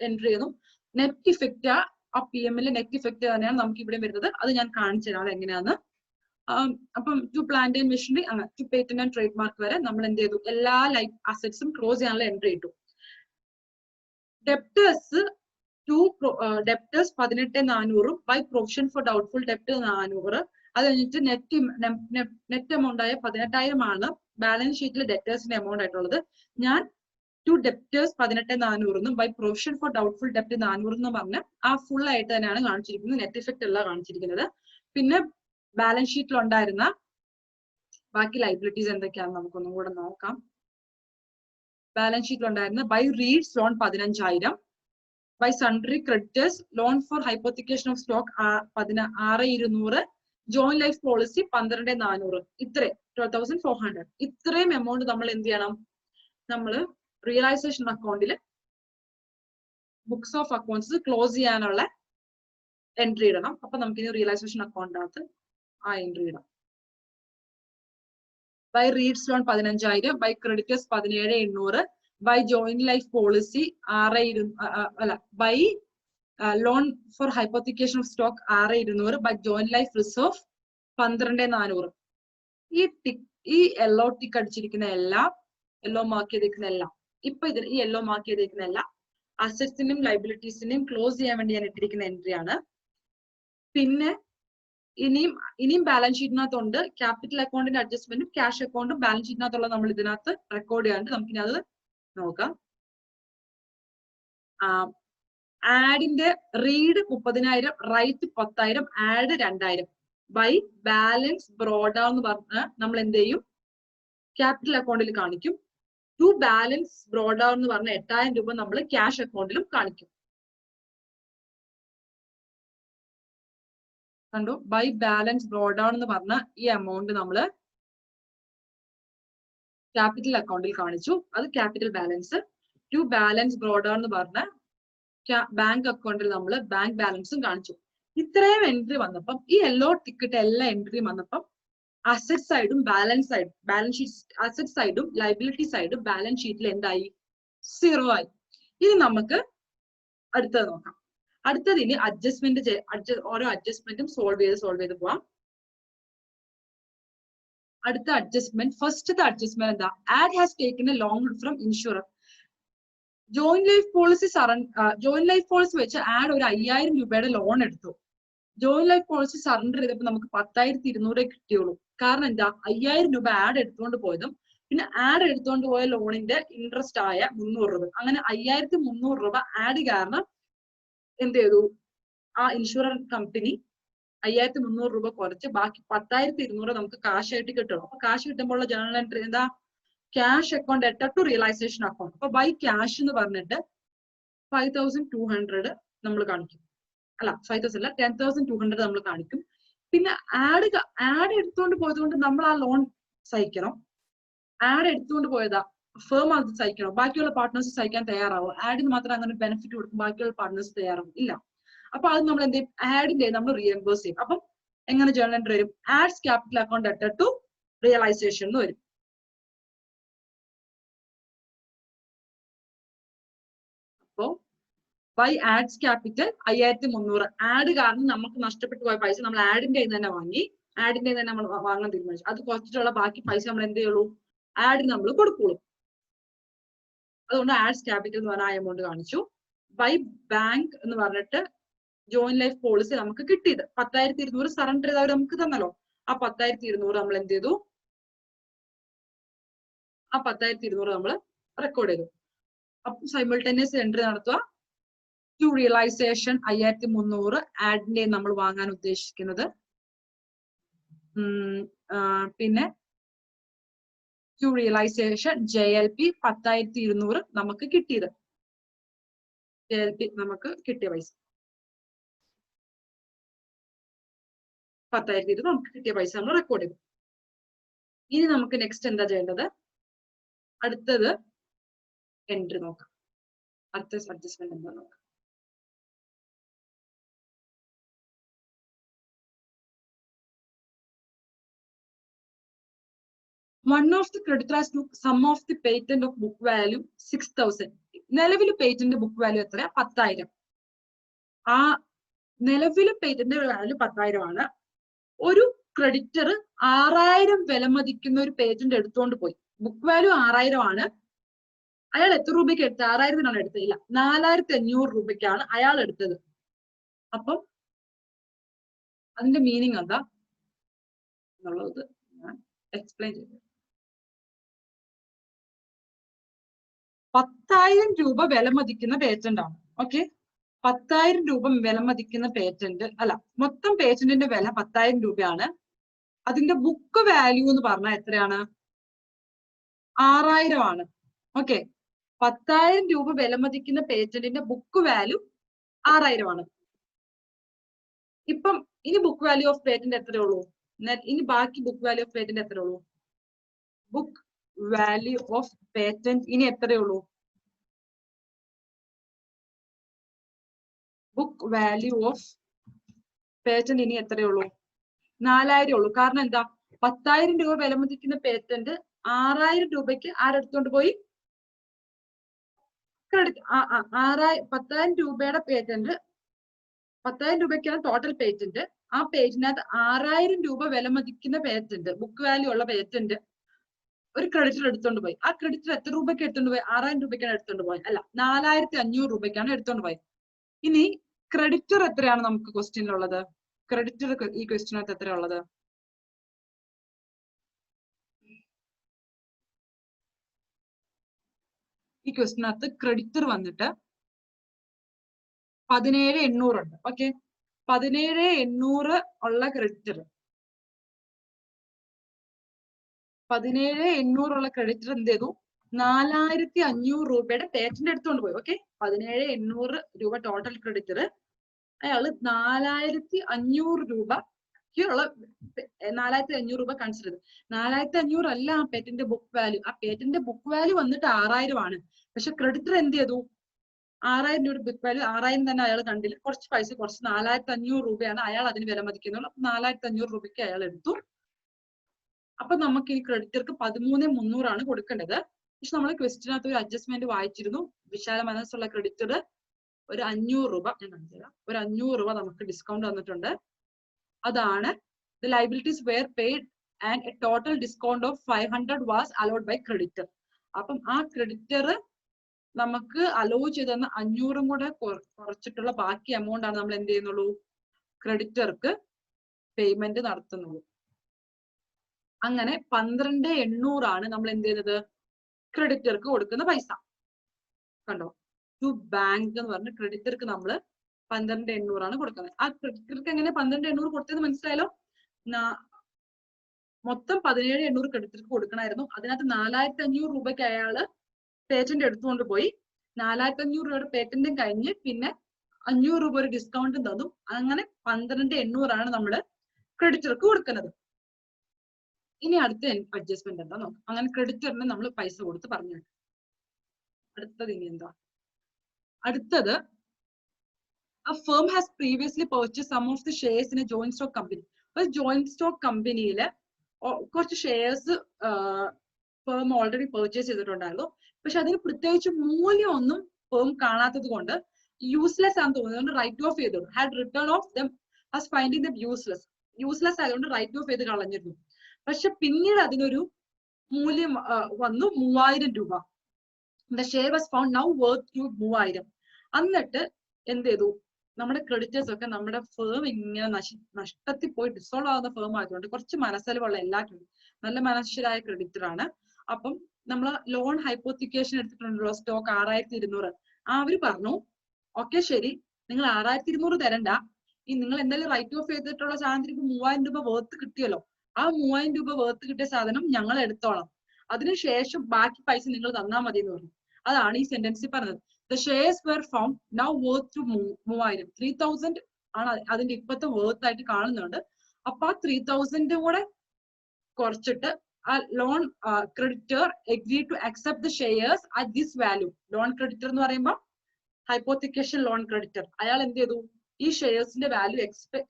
എൻട്രി ചെയ്യുന്നു. നെറ്റ് ഇഫക്റ്റ് ആ പി എമ്മിലെ നെറ്റ് ഇഫക്റ്റ് തന്നെയാണ് നമുക്ക് ഇവിടെ വരുന്നത്. അത് ഞാൻ കാണിച്ചു തരാം എങ്ങനെയാന്ന്. അപ്പം ടു പ്ലാന്റ് ആൻഡ് മെഷീനറി അങ്ങനെ to patent and trade mark വരെ നമ്മൾ എന്ത് ചെയ്തു, എല്ലാ ലൈഫ് അസറ്റ്സും ക്ലോസ് ചെയ്യാനുള്ള എൻട്രി ഇട്ടു. Debtors debtors 18,400 by provision for doubtful ഡെപ്റ്റ് 400. അത് കഴിഞ്ഞിട്ട് നെറ്റ് എമൗണ്ട് ആയ 18,000 ആണ് ബാലൻസ് ഷീറ്റിൽ ഡെപ്റ്റേഴ്സിന്റെ എമൗണ്ട് ആയിട്ടുള്ളത്. ഞാൻ to debtors 18,400 by provision for doubtful ഡെപ്റ്റ് 400 എന്ന് പറഞ്ഞ് ആ ഫുൾ ആയിട്ട് തന്നെയാണ് കാണിച്ചിരിക്കുന്നത്. നെറ്റ് ഇഫക്റ്റ് അല്ല കാണിച്ചിരിക്കുന്നത്. പിന്നെ ബാലൻസ് ഷീറ്റിൽ ഉണ്ടായിരുന്ന ബാക്കി ലൈബിലിറ്റീസ് എന്തൊക്കെയാണെന്ന് നമുക്കൊന്നും കൂടെ നോക്കാം. ബാലൻസ് ഷീറ്റിൽ ഉണ്ടായിരുന്ന by Reed's loan 15,000, by sundry creditors loan for hypothecation of stock 6,200, joint life policy 12,400, ഇത്രയും 12,400. ഇത്രയും എമൗണ്ട് നമ്മൾ എന്ത് ചെയ്യണം, നമ്മൾ റിയലൈസേഷൻ അക്കൗണ്ടിൽ ബുക്സ് ഓഫ് അക്കൗണ്ട്സ് ക്ലോസ് ചെയ്യാനുള്ള എൻട്രി ഇടണം. അപ്പൊ നമുക്കിനി റിയലൈസേഷൻ അക്കൗണ്ടിനകത്ത് ആ എൻട്രി ഇടാം. By Reed's loan 15,000, by creditors 17,800, by joint life policy 6,200 by loan for hypothecation of stock 6,200, by joint life reserve 12,400. ഈ യെല്ലോ ടിക്ക് അടിച്ചിരിക്കുന്ന എല്ലാം, യെല്ലോ മാർക്ക് ചെയ്തിരിക്കുന്ന എല്ലാം, ഇപ്പൊ ഇതിൽ ഈ യെല്ലോ മാർക്ക് ചെയ്തിരിക്കുന്ന എല്ലാം അസറ്റ്സിന്റെയും ലൈബിലിറ്റീസിന്റെയും ക്ലോസ് ചെയ്യാൻ വേണ്ടി ഞാൻ ഇട്ടിരിക്കുന്ന എൻട്രി ആണ്. പിന്നെ ഇനിയും ബാലൻസ് ഷീറ്റിനകത്തുണ്ട് ക്യാപിറ്റൽ അക്കൗണ്ടിന്റെ അഡ്ജസ്റ്റ്മെന്റും ക്യാഷ് അക്കൗണ്ടും ബാലൻസ് ഷീറ്റിനകത്തുള്ള നമ്മൾ ഇതിനകത്ത് റെക്കോർഡ് ചെയ്യാണ്ട് നമുക്കിനി അത് നോക്കാം. ആഡിന്റെ read 30,000, write 10,000, add 2,000 by balance brought down എന്ന് പറഞ്ഞ് നമ്മൾ എന്ത് ചെയ്യും, ക്യാപിറ്റൽ അക്കൗണ്ടിൽ കാണിക്കും. ടു ബാലൻസ് ബ്രോഡ് ഡൗൺ എന്ന് പറഞ്ഞ 8,000 രൂപ നമ്മൾ ക്യാഷ് അക്കൗണ്ടിലും കാണിക്കും. കണ്ടു, ബൈ ബാലൻസ് ബ്രോഡ് ഡൗൺ എന്ന് പറഞ്ഞ ഈ എമൗണ്ട് നമ്മൾ ക്യാപിറ്റൽ അക്കൗണ്ടിൽ കാണിച്ചു, അത് capital balance. To balance brought down എന്ന് പറഞ്ഞ ബാങ്ക് അക്കൗണ്ടിൽ നമ്മൾ ബാങ്ക് ബാലൻസും കാണിച്ചു. ഇത്രയും എൻട്രി വന്നപ്പം ഈ യെല്ലോ ടിക്കറ്റ് എല്ലാ എൻട്രിയും വന്നപ്പം അസറ്റ് സൈഡും ബാലൻസ് ഷീറ്റ് അസറ്റ് സൈഡും ലൈബിലിറ്റി സൈഡും ബാലൻസ് ഷീറ്റിൽ എന്തായി, 0 ആയി. ഇനി നമുക്ക് അടുത്തത് നോക്കാം. അടുത്തത് ഇനി അഡ്ജസ്റ്റ്മെന്റ് ഓരോ അഡ്ജസ്റ്റ്മെന്റും സോൾവ് ചെയ്ത് പോവാം. അടുത്ത അഡ്ജസ്റ്റ്മെന്റ്, ഫസ്റ്റത്തെ അഡ്ജസ്റ്റ്മെന്റ് എന്താ, add has taken A loan from insurer. Joint life policy വെച്ച് ആഡ് ഒരു 5,000 രൂപയുടെ ലോൺ എടുത്തു. ജോയിന്റ് ലൈഫ് പോളിസി സറണ്ടർ ചെയ്തപ്പോൾ നമുക്ക് 10,200 കിട്ടിയുള്ളൂ. കാരണം എന്താ, 5,000 രൂപ ആഡ് എടുത്തുകൊണ്ട് പോയതും പിന്നെ ആഡ് എടുത്തുകൊണ്ട് പോയ ലോണിന്റെ ഇൻട്രസ്റ്റ് ആയ 300 രൂപ, അങ്ങനെ 5,300 രൂപ ആഡ് കാരണം എന്ത് ചെയ്തു, ആ ഇൻഷുറൻസ് കമ്പനി 5,300 രൂപ കുറച്ച് ബാക്കി 10,200 നമുക്ക് കാശ് ആയിട്ട് കിട്ടണം. അപ്പൊ കാശ് കിട്ടുമ്പോൾ ജേണൽ എൻട്രി എന്താ, cash account to realisation account. അപ്പൊ ബൈ ക്യാഷ് എന്ന് പറഞ്ഞിട്ട് 5,200 നമ്മൾ കാണിക്കും. അല്ല 5,000 അല്ല 10,200 നമ്മൾ കാണിക്കും. പിന്നെ ആഡ് എടുത്തുകൊണ്ട് പോയതുകൊണ്ട് നമ്മൾ ആ ലോൺ സഹിക്കണം. ആഡ് എടുത്തുകൊണ്ട് പോയതാ ഫേം അത് സഹിക്കണം. ബാക്കിയുള്ള പാർട്ട്നേഴ്സ് സഹിക്കാൻ തയ്യാറാവും. ആഡിന് മാത്രം അങ്ങനെ ബെനിഫിറ്റ് കൊടുക്കും, ബാക്കിയുള്ള പാർട്ട്നേഴ്സ് തയ്യാറാവും ഇല്ല. അപ്പൊ അത് നമ്മൾ എന്ത് ചെയ്യും, ആഡിന്റെ നമ്മൾ റീഎംബേഴ്സ് ചെയ്യും. അപ്പം എങ്ങനെ ജേണൽ എൻട്രി വരും, A's capital account to realisation എന്ന് വരും. അപ്പോ ബൈ ആഡ്സ് ക്യാപിറ്റൽ 5,300, ആഡ് കാരണം നമുക്ക് നഷ്ടപ്പെട്ടു പോയ പൈസ നമ്മൾ ആഡിന്റെ തന്നെ വാങ്ങി, ആഡിന്റെ തന്നെ നമ്മൾ വാങ്ങാൻ തീരുമാനിച്ചു. അത് കുറച്ചിട്ടുള്ള ബാക്കി പൈസ നമ്മൾ എന്ത് ചെയ്യുള്ളൂ, ആഡിന് നമ്മൾ കൊടുക്കുള്ളൂ. അതുകൊണ്ട് ആഡ്സ് ക്യാപിറ്റൽ എന്ന് പറഞ്ഞ ആ എമൗണ്ട് കാണിച്ചു. ബൈ ബാങ്ക് എന്ന് പറഞ്ഞിട്ട് ജോയിന്റ് ലൈഫ് പോളിസി നമുക്ക് കിട്ടിയത് 10,200 സറണ്ടർ ചെയ്ത് അവർ നമുക്ക് തന്നല്ലോ. ആ 10,200 നമ്മൾ എന്ത് ചെയ്തു, ആ 10,200 നമ്മൾ റെക്കോർഡ് ചെയ്തു. അപ്പം സൈമിൾട്ടേനിയസ് എൻട്രി നടത്തുക. ടു റിയലൈസേഷൻ 5,300 ആഡിന്റെ നമ്മൾ വാങ്ങാൻ ഉദ്ദേശിക്കുന്നത്. പിന്നെ ടു റിയലൈസേഷൻ JLP 10,200 നമുക്ക് കിട്ടിയത്. JLP നമുക്ക് കിട്ടിയ പൈസ 10,200 നമുക്ക് കിട്ടിയ പൈസ നമ്മൾ റെക്കോർഡ് ചെയ്തു. ഇനി നമുക്ക് നെക്സ്റ്റ് എന്താ ചെയ്യേണ്ടത്? അടുത്തത് എൻട്രി നോക്കാം. അടുത്ത അഡ്ജസ്റ്റ്മെന്റ് എന്താ നോക്കാം. One of the creditors took sum of the patent of book value 6,000. നിലവിൽ പേറ്റന്റ് ബുക്ക് വാല്യൂ എത്ര? 10,000. ആ നിലവിൽ പേറ്റന്റ് വാല്യൂ 10,000 ആണ്. ഒരു ക്രെഡിറ്റർ 6,000 വില മതിക്കുന്ന ഒരു പേറ്റന്റ് എടുത്തുകൊണ്ട് പോയി. ബുക്ക് വാല്യൂ 6,000 ആണ്. അയാൾ എത്ര രൂപയ്ക്ക് എടുത്തത്? 6,000 എടുത്തില്ല, 4,500 രൂപയ്ക്കാണ് അയാൾ എടുത്തത്. അപ്പം അതിന്റെ മീനിങ് എന്താ എന്നുള്ളത് ഞാൻ എക്സ്പ്ലെയിൻ ചെയ്തു. 10,000 രൂപ വില മതിക്കുന്ന പേറ്റന്റ് ആണ്. ഓക്കെ, 10,000 രൂപ വില മതിക്കുന്ന പേറ്റന്റ് അല്ല, മൊത്തം പേറ്റന്റിന്റെ വില 10,000 രൂപയാണ്. അതിന്റെ ബുക്ക് വാല്യൂ എന്ന് പറഞ്ഞാൽ എത്രയാണ്? 6,000 ആണ്. ഓക്കെ, 10,000 രൂപ വില മതിക്കുന്ന പേറ്റന്റിന്റെ ബുക്ക് വാല്യൂ 6,000 ആണ്. ഇപ്പം ഇനി ബുക്ക് വാല്യൂ ഓഫ് പേറ്റന്റ് എത്രയുള്ളൂ? ഇനി ബാക്കി ബുക്ക് വാല്യൂ ഓഫ് പേറ്റന്റ് എത്രയുള്ളൂ? ബുക്ക് വാല്യൂ ഓഫ് പേറ്റന്റ് ഇനി എത്രയുള്ളൂ? ബുക്ക് വാല്യൂ ഓഫ് പേറ്റന്റ് ഇനി എത്രയുള്ളൂ? 4,000 ഉള്ളൂ. കാരണം എന്താ? 10,000 രൂപ വില മതിക്കുന്ന പേറ്റന്റ് 6,000 രൂപയ്ക്ക് ആരെടുത്തോണ്ട് പോയി? ക്രെഡിറ്റ് 10,000 രൂപയുടെ പേറ്റന്റ്, 10,000 രൂപയ്ക്കാണ് ടോട്ടൽ പേറ്റന്റ്. ആ പേജിനകത്ത് 6,000 രൂപ വില മതിക്കുന്ന പേറ്റന്റ്, ബുക്ക് വാല്യൂ ഉള്ള പേറ്റന്റ് ഒരു ക്രെഡിറ്റർ എടുത്തോണ്ട് പോയി. ആ ക്രെഡിറ്റർ എത്ര രൂപയ്ക്ക് എടുത്തോണ്ട് പോയി? 6,000 രൂപയ്ക്കാണ് എടുത്തോണ്ട് പോയത്. അല്ല, 4,500 രൂപയ്ക്കാണ് എടുത്തോണ്ട് പോയത്. ഇനി ക്രെഡിറ്റർ എത്രയാണ് നമുക്ക് ക്വസ്റ്റ്യനിലുള്ളത്? ക്രെഡിറ്റർ ഈ ക്വസ്റ്റ്യനകത്ത് എത്രയുള്ളത്? ഈ ക്വസ്റ്റ്യനകത്ത് ക്രെഡിറ്റർ വന്നിട്ട് 17,800 ഉണ്ട്. ഓക്കെ, 17,800 ഉള്ള ക്രെഡിറ്റർ, 17,800 ഉള്ള ക്രെഡിറ്റർ എന്ത് ചെയ്തു? 4,500 രൂപയുടെ പേറ്റന്റ് എടുത്തുകൊണ്ട് പോയി. ഓക്കെ, 17,800 രൂപ ടോട്ടൽ ക്രെഡിറ്റർ, അയാള് 4,500 രൂപയ്ക്കുള്ള 4,500 രൂപ കൺസിഡർ ചെയ്തു. 4,500 അല്ല ആ പേറ്റന്റ് ബുക്ക് വാല്യൂ. ആ പേറ്റന്റ് ബുക്ക് വാല്യൂ വന്നിട്ട് 6,000 ആണ്. പക്ഷെ ക്രെഡിറ്റർ എന്ത് ചെയ്തു? 6,000 രൂപ ബുക്ക് വാല്യൂ 6,000 തന്നെ അയാൾ കണ്ടില്ല, കുറച്ച് പൈസ കുറച്ച് 4,500 രൂപയാണ് അയാൾ അതിന് വില മതിക്കുന്നുള്ളൂ. 4,500 രൂപയ്ക്ക് അയാൾ എടുത്തു. അപ്പൊ നമുക്ക് ഈ ക്രെഡിറ്റർക്ക് 13,300 ആണ് കൊടുക്കേണ്ടത്. പക്ഷെ നമ്മൾ ക്വസ്റ്റിനകത്ത് ഒരു അഡ്ജസ്റ്റ്മെന്റ് വായിച്ചിരുന്നു. വിശാല മനസ്സുള്ള ക്രെഡിറ്റർ ഒരു 500 രൂപ, ഞാൻ കാണിച്ചുതരാം, ഒരു 500 രൂപ നമുക്ക് ഡിസ്കൗണ്ട് വന്നിട്ടുണ്ട്. അതാണ് the liabilities were paid and a total discount of 500 was allowed by creditor. അപ്പം ആ ക്രെഡിറ്റർ നമുക്ക് അലോ ചെയ്തെന്ന 500 കൂടെ കുറച്ചിട്ടുള്ള ബാക്കി എമൗണ്ട് ആണ് നമ്മൾ എന്ത് ചെയ്യുന്നുള്ളൂ? ക്രെഡിറ്റർക്ക് പേയ്മെന്റ് നടത്തുന്നുള്ളൂ. അങ്ങനെ 12,800 ആണ് നമ്മൾ എന്ത് ചെയ്യുന്നത്? ക്രെഡിറ്റർക്ക് കൊടുക്കുന്ന പൈസ. കണ്ടോ, ടു ബാങ്ക് എന്ന് പറഞ്ഞ ക്രെഡിറ്റർക്ക് നമ്മൾ 12,800 ആണ് കൊടുക്കുന്നത്. ആ ക്രെഡിറ്റർക്ക് എങ്ങനെ 12,800 കൊടുത്തത് മനസ്സിലായല്ലോ? മൊത്തം 17,800 ക്രെഡിറ്റർക്ക് കൊടുക്കണമായിരുന്നു. അതിനകത്ത് 4,500 രൂപയ്ക്ക് അയാള് പേറ്റന്റ് എടുത്തുകൊണ്ട് പോയി. 4,500 രൂപയുടെ പേറ്റന്റും കഴിഞ്ഞ് പിന്നെ 500 രൂപ ഒരു ഡിസ്കൗണ്ടും തന്നു. അങ്ങനെ 12,800 ആണ് നമ്മൾ ക്രെഡിറ്റർക്ക് കൊടുക്കുന്നത്. ഇനി അടുത്ത അഡ്ജസ്റ്റ്മെന്റ് എന്താ നോക്കാം. അങ്ങനെ ക്രെഡിറ്ററിന് നമ്മൾ പൈസ കൊടുത്ത് പറഞ്ഞു. അടുത്തത് ഇനി എന്താ? അടുത്തത്, a firm has previously purchased some of the shares in a joint stock company. ഒരു ജോയിന്റ് സ്റ്റോക്ക് കമ്പനിയില് കുറച്ച് ഷെയർസ് ഫേം ഓൾറെഡി പർച്ചേസ് ചെയ്തിട്ടുണ്ടായിരുന്നു. പക്ഷെ അതിന് പ്രത്യേകിച്ച് മൂല്യമൊന്നും ഫേം കാണാത്തത് കൊണ്ട് യൂസ്ലെസ് ആണെന്ന് തോന്നുന്നത് റൈറ്റ് ഓഫ് ചെയ്തു. Had written off them as finding them useless ആയതുകൊണ്ട് റൈറ്റ് ഓഫ് ചെയ്ത് കളഞ്ഞിരുന്നു. പക്ഷെ പിന്നീട് അതിനൊരു മൂല്യം വന്നു 3,000 രൂപ. The share was found now worth to 3,000. എന്നിട്ട് എന്ത് ചെയ്തു? നമ്മുടെ ക്രെഡിറ്റേഴ്സ് ഒക്കെ നമ്മുടെ ഫേം ഇങ്ങനെ നഷ്ടത്തിൽ പോയി ഡിസോൾവ് ആവുന്ന ഫേം ആയതുകൊണ്ട് കുറച്ച് മനസ്സലിവുള്ള എല്ലാ നല്ല മനുഷ്യരായ ക്രെഡിറ്റർ ആണ്. അപ്പം നമ്മൾ ലോൺ ഹൈപ്പോത്തിക്കേഷൻ എടുത്തിട്ടുണ്ടല്ലോ, സ്റ്റോക്ക് 6,200. അവര് പറഞ്ഞു ഓക്കെ ശരി, നിങ്ങൾ 6,200 തരണ്ട, ഈ നിങ്ങൾ എന്തായാലും റൈറ്റ് ഓഫ് ചെയ്തിട്ടുള്ള സാധനത്തിന് 3,000 രൂപ വേർത്ത് കിട്ടിയല്ലോ, ആ 3,000 രൂപ വേർത്ത് കിട്ടിയ സാധനം ഞങ്ങൾ എടുത്തോളാം. അതിനുശേഷം ബാക്കി പൈസ നിങ്ങൾ തന്നാൽ മതി എന്ന് പറഞ്ഞു. അതാണ് ഈ സെന്റൻസിൽ പറഞ്ഞത്. The shares were found now worth to 3000. 3000 ആണ് അതിന്റെ ഇപ്പത്തെ വർത്ത് ആയിട്ട് കാണുന്നുണ്ട്. അപ്പൊ ആ 3000 കൂടെ കുറച്ചിട്ട് ആ loan creditor agree to accept the shares at this value. Loan creditor എന്ന് പറയുമ്പോൾ ഹൈപ്പോത്തിക്കേഷൻ ലോൺ ക്രെഡിറ്റർ, അയാൾ എന്ത് ചെയ്തു, ഈ ഷെയർസിന്റെ വാല്യൂ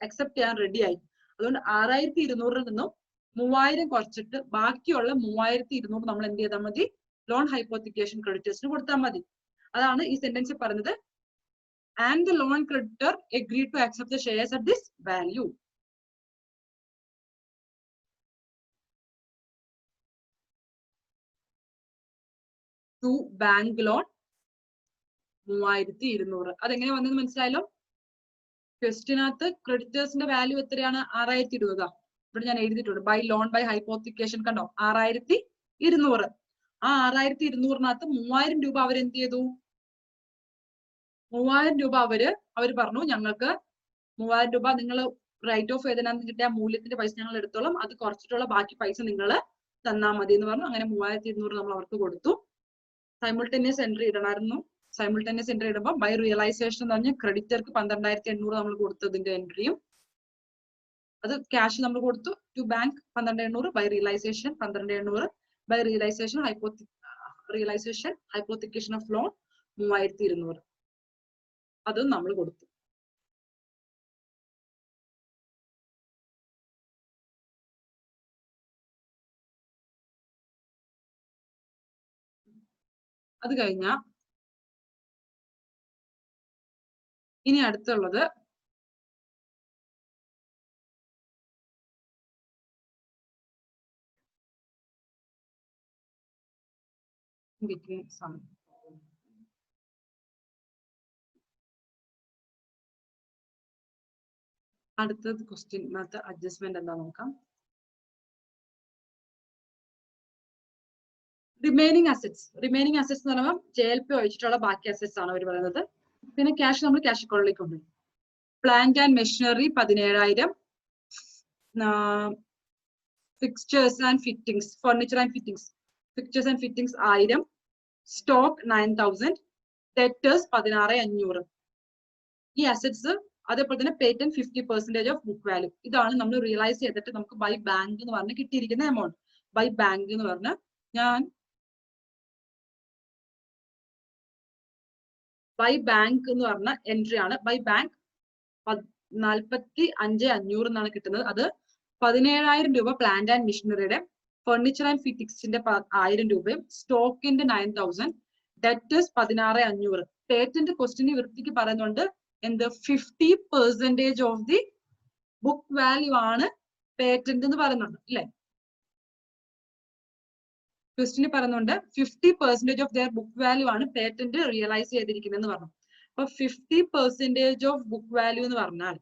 അക്സെപ്റ്റ് ചെയ്യാൻ റെഡി ആയി. അതുകൊണ്ട് 6200 നിന്നും 3000 കുറച്ചിട്ട് ബാക്കിയുള്ള 3200 നമ്മൾ എന്ത് ചെയ്താൽ മതി, ലോൺ ഹൈപ്പോത്തിക്കേഷൻ ക്രെഡിറ്റേഴ്സിന് കൊടുത്താൽ മതി. അതാണ് ഈ സെന്റൻസിൽ പറഞ്ഞത്. And the loan creditor agree to accept the shares at this value. To bank loan 3200. അതെങ്ങനെ വന്നെന്ന് മനസ്സിലായല്ലോ. ക്വസ്റ്റിനകത്ത് ക്രെഡിറ്റേഴ്സിന്റെ വാല്യൂ എത്രയാണ്, 6020. ഇവിടെ ഞാൻ എഴുതിയിട്ടുണ്ട് ബൈ ലോൺ ബൈ ഹൈപ്പോത്തിക്കേഷൻ, കണ്ടോ 6200. ആ 6200-നകത്ത് 3000 രൂപ അവരെന്ത് ചെയ്തു, 3000 രൂപ അവര് പറഞ്ഞു ഞങ്ങൾക്ക് 3000 രൂപ നിങ്ങൾ റൈറ്റ് ഓഫ് ചെയ്തതിനകത്ത് കിട്ടിയ മൂല്യത്തിന്റെ പൈസ ഞങ്ങൾ എടുത്തോളാം, അത് കുറച്ചിട്ടുള്ള ബാക്കി പൈസ നിങ്ങൾ തന്നാൽ മതി എന്ന് പറഞ്ഞു. അങ്ങനെ 3200 നമ്മൾ അവർക്ക് കൊടുത്തു. സൈമിൾട്ടേനിയസ് എൻട്രി ഇടണമായിരുന്നു. സൈമിൾട്ടേനിയസ് എൻട്രി ഇടുമ്പോൾ ബൈ റിയലൈസേഷൻ എന്ന് പറഞ്ഞാൽ ക്രെഡിറ്റർക്ക് 12800 നമ്മൾ കൊടുത്തതിന്റെ എൻട്രിയും, അത് ക്യാഷ് നമ്മൾ കൊടുത്തു to bank 12800, by realisation 12800, by realisation hypothecation of loan 3200, അതും നമ്മൾ കൊടുത്തു. അത് കഴിഞ്ഞ ഇനി അടുത്തുള്ളത് അടുത്തത് ക്വസ്റ്റ്യനകത്ത് അഡ്ജസ്റ്റ്മെന്റ് എന്താ നോക്കാം. റിമൈനിങ് അസറ്റ്സ് എന്ന് പറയുമ്പോൾ JLP ഒഴിച്ചിട്ടുള്ള ബാക്കി അസറ്റ്സ് ആണ് അവർ പറയുന്നത്. പിന്നെ ക്യാഷ് നമ്മൾ ക്യാഷ് അക്കൗണ്ടിലേക്ക് കൊണ്ടുപോയി. Plant and machinery 17000, fixtures and fittings, furniture and fittings, fixtures and fittings 1000, stock 9000, debtors 16500. ഈ അസറ്റ്സ്, അതേപോലെ തന്നെ പേറ്റന്റ് 50% ഓഫ് ബുക്ക് വാല്യൂ. ഇതാണ് നമ്മൾ റിയലൈസ് ചെയ്തിട്ട് നമുക്ക് ബൈ ബാങ്ക് എന്ന് പറഞ്ഞ് കിട്ടിയിരിക്കുന്ന എമൗണ്ട്. ബൈ ബാങ്ക് എന്ന് പറഞ്ഞ് ഞാൻ ബൈ ബാങ്ക് എന്ന് പറഞ്ഞ എൻട്രി ആണ്. ബൈ ബാങ്ക് 45500 എന്നാണ് കിട്ടുന്നത്. അത് 17000 രൂപ പ്ലാന്റ് ആൻഡ് മെഷീനറിയുടെ, ഫർണിച്ചർ ആൻഡ് ഫിറ്റിംഗ്സിന്റെ 1000 രൂപയും, സ്റ്റോക്കിന്റെ 9000, ഡെറ്റേഴ്സ് 16500. പേറ്റന്റ് ക്വസ്റ്റിന് വൃത്തിക്ക് പറയുന്നുണ്ട് എന്ത്, 50% ഓഫ് ദി ബുക്ക് വാല്യൂ ആണ് പേറ്റന്റ് എന്ന് പറയുന്നുണ്ട് അല്ലെ. ക്വസ്റ്റിന് പറയുന്നുണ്ട് 50% ഓഫ് ദെയർ ബുക്ക് വാല്യൂ ആണ് പേറ്റന്റ് റിയലൈസ് ചെയ്തിരിക്കുന്നതെന്ന് പറഞ്ഞു. അപ്പൊ 50% ഓഫ് ബുക്ക് വാല്യൂ എന്ന് പറഞ്ഞാൽ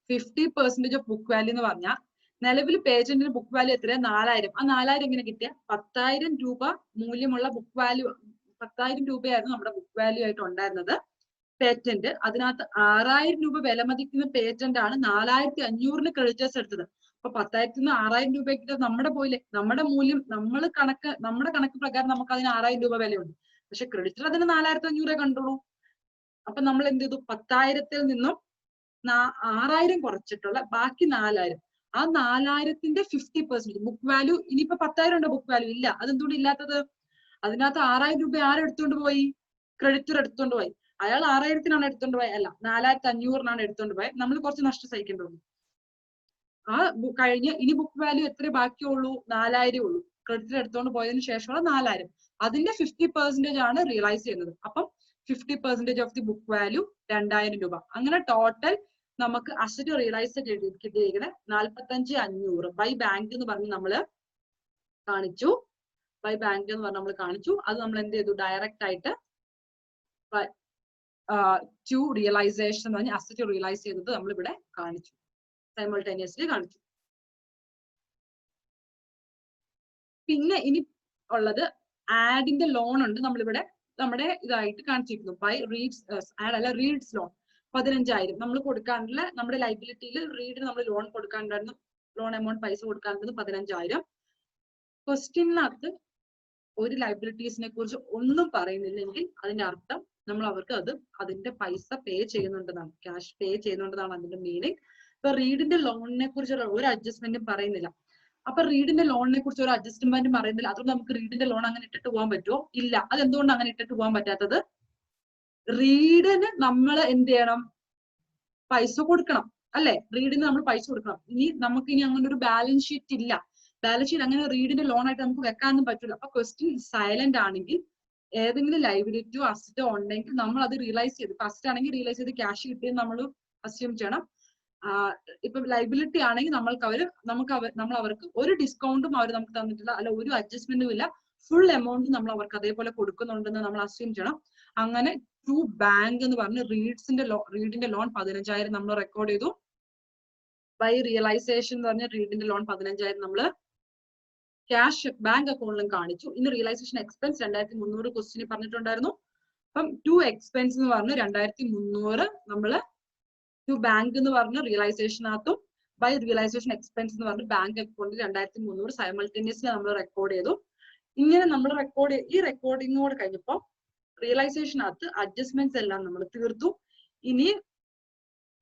50% ഓഫ് ബുക്ക് വാല്യൂ എന്ന് പറഞ്ഞാൽ നിലവിൽ പേറ്റന്റിന് ബുക്ക് വാല്യൂ എത്ര, 4000. ആ 4000 എങ്ങനെ കിട്ടിയ, 10000 രൂപ മൂല്യമുള്ള ബുക്ക് വാല്യൂ, 10000 രൂപയായിരുന്നു നമ്മുടെ ബുക്ക് വാല്യൂ ആയിട്ട് ഉണ്ടായിരുന്നത് പേറ്റന്റ്. അതിനകത്ത് 6000 രൂപ വില മതിക്കുന്ന പേറ്റന്റ് ആണ് 4500-ന് ക്രെഡിറ്റേഴ്സ് എടുത്തത്. അപ്പൊ 10000 നിന്ന് 6000 രൂപയ്ക്ക് നമ്മുടെ പോയില്ലേ, നമ്മുടെ മൂല്യം, നമ്മുടെ കണക്ക് പ്രകാരം നമുക്ക് അതിന് 6000 രൂപ വിലയുണ്ട്. പക്ഷെ ക്രെഡിറ്റർ അതിന് 4500 കണ്ടുള്ളൂ. അപ്പൊ നമ്മൾ എന്ത് ചെയ്തു, 10000-ൽ നിന്നും 6000 കുറച്ചിട്ടുള്ള ബാക്കി 4000, ആ 4000-ന്റെ 50% ബുക്ക് വാല്യൂ. ഇനിയിപ്പോ 10000 ഉണ്ടോ ബുക്ക് വാല്യൂ? ഇല്ല. അതെന്തുകൊണ്ട് ഇല്ലാത്തത്? അതിനകത്ത് 6000 രൂപ ആരെടുത്തോണ്ട് പോയി, ക്രെഡിറ്റർ എടുത്തോണ്ട് പോയി. അയാൾ 6000-നാണ് എടുത്തോണ്ട് പോയത്, അല്ല 4500-നാണ് എടുത്തോണ്ട് പോയത്. നമ്മൾ കുറച്ച് നഷ്ടം സഹിക്കേണ്ടി വന്നു. ആ കഴിഞ്ഞ് ഇനി ബുക്ക് വാല്യൂ എത്ര ബാക്കിയുള്ളൂ, 4000 ഉള്ളൂ. ക്രെഡിറ്റർ എടുത്തോണ്ട് പോയതിനു ശേഷമുള്ള 4000, അതിന്റെ 50% ആണ് റിയലൈസ് ചെയ്യുന്നത്. അപ്പം 50% ഓഫ് ദി ബുക്ക് വാല്യൂ 2000 രൂപ. അങ്ങനെ ടോട്ടൽ നമുക്ക് അസറ്റ് റിയലൈസ് കിട്ടിയിരിക്കുന്നത് 45500 ബൈ ബാങ്ക് എന്ന് പറഞ്ഞ് നമ്മള് കാണിച്ചു. ബൈ ബാങ്ക് എന്ന് പറഞ്ഞ് നമ്മൾ കാണിച്ചു. അത് നമ്മൾ എന്ത് ചെയ്തു, ഡയറക്റ്റ് ആയിട്ട് ടു റിയലൈസേഷൻ എന്ന് പറഞ്ഞ് അസറ്റ് റിയലൈസ് ചെയ്തത് നമ്മൾ ഇവിടെ കാണിച്ചു, സൈമൾട്ടേനിയസ്ലി കാണിച്ചു. പിന്നെ ഇനി ഉള്ളത് ആഡിന്റെ ലോൺ ഉണ്ട്. നമ്മളിവിടെ നമ്മുടെ ഇതായിട്ട് കാണിച്ചിരിക്കുന്നു. ബൈ റീഡ്സ് ആഡ് അല്ല, റീഡ്സ് ലോൺ 15000 നമ്മൾ കൊടുക്കാനുള്ള, നമ്മുടെ ലൈബിലിറ്റിയിൽ റീഡിന് നമ്മൾ ലോൺ കൊടുക്കാനുണ്ടായിരുന്നു ലോൺ എമൗണ്ട് പൈസ കൊടുക്കാനുള്ളത് 15,000. ക്വസ്റ്റ്യനകത്ത് ഒരു ലൈബിലിറ്റീസിനെ കുറിച്ച് ഒന്നും പറയുന്നില്ലെങ്കിൽ അതിന്റെ അർത്ഥം നമ്മൾ അവർക്ക് അതിന്റെ പൈസ പേ ചെയ്യുന്നുണ്ടെന്നാണ്, ക്യാഷ് പേ ചെയ്യുന്നുണ്ടെന്നാണ് അതിന്റെ മീനിങ്. ഇപ്പൊ റീഡിന്റെ ലോണിനെ കുറിച്ചുള്ള ഒരു അഡ്ജസ്റ്റ്മെന്റും പറയുന്നില്ല. അപ്പൊ റീഡിന്റെ ലോണിനെ കുറിച്ച് ഒരു അഡ്ജസ്റ്റ്മെന്റും പറയുന്നില്ല. അതുകൊണ്ട് നമുക്ക് റീഡിന്റെ ലോൺ അങ്ങനെ ഇട്ടിട്ട് പോകാൻ പറ്റുമോ? ഇല്ല. അതെന്തുകൊണ്ട് അങ്ങനെ ഇട്ടിട്ട് പോകാൻ പറ്റാത്തത്? റീഡിന് നമ്മൾ എന്ത് ചെയ്യണം? പൈസ കൊടുക്കണം അല്ലെ? റീഡിന് നമ്മൾ പൈസ കൊടുക്കണം. നമുക്ക് ഇനി അങ്ങനെ ഒരു ബാലൻസ് ഷീറ്റ് ഇല്ല. ബാലൻസ് ഷീറ്റ് അങ്ങനെ റീഡിന്റെ ലോൺ ആയിട്ട് നമുക്ക് വെക്കാനൊന്നും പറ്റില്ല. അപ്പൊ ക്വസ്റ്റ്യൻ സൈലന്റ് ആണെങ്കിൽ ഏതെങ്കിലും ലൈബിലിറ്റിയോ അസറ്റോ ഉണ്ടെങ്കിൽ നമ്മൾ അത് റിയലൈസ് ചെയ്ത്, ഫസ്റ്റ് ആണെങ്കിൽ റിയലൈസ് ചെയ്ത് ക്യാഷ് കിട്ടിയെന്ന് നമ്മൾ അസ്യൂം ചെയ്യണം. ഇപ്പൊ ലൈബിലിറ്റി ആണെങ്കിൽ നമ്മൾ അവർക്ക് ഒരു ഡിസ്കൗണ്ടും അവർ നമുക്ക് തന്നിട്ടില്ല, അല്ല ഒരു അഡ്ജസ്റ്റ്മെന്റും ഇല്ല, ഫുൾ എമൗണ്ട് നമ്മൾ അവർക്ക് അതേപോലെ കൊടുക്കുന്നുണ്ടെന്ന് നമ്മൾ അസ്യൂം ചെയ്യണം. അങ്ങനെ ടു ബാങ്ക് എന്ന് പറഞ്ഞ് റീഡിന്റെ ലോൺ 15,000 നമ്മൾ റെക്കോർഡ് ചെയ്തു. ബൈ റിയലൈസേഷൻ എന്ന് പറഞ്ഞ റീഡിന്റെ ലോൺ 15,000 നമ്മൾ ക്യാഷ് ബാങ്ക് അക്കൗണ്ടിലും കാണിച്ചു. ഇനി റിയലൈസേഷൻ എക്സ്പെൻസ് 2,300 ക്വസ്റ്റ്യൻ പറഞ്ഞിട്ടുണ്ടായിരുന്നു. അപ്പം ടു എക്സ്പെൻസ് എന്ന് പറഞ്ഞ് 2,300 നമ്മള് ടു ബാങ്ക് എന്ന് പറഞ്ഞ റിയലൈസേഷനകത്തും ബൈ റിയലൈസേഷൻ എക്സ്പെൻസ് എന്ന് പറഞ്ഞ് ബാങ്ക് അക്കൗണ്ടിൽ 2,300 സൈമൾട്ടേനിയസ്ലി നമ്മൾ റെക്കോർഡ് ചെയ്തു. ഇങ്ങനെ നമ്മൾ ഈ റെക്കോർഡിങ്ങോട് കഴിഞ്ഞപ്പോൾ റിയലൈസേഷനകത്ത് അഡ്ജസ്റ്റ്മെന്റ്സ് എല്ലാം നമ്മൾ തീർത്തു. ഇനി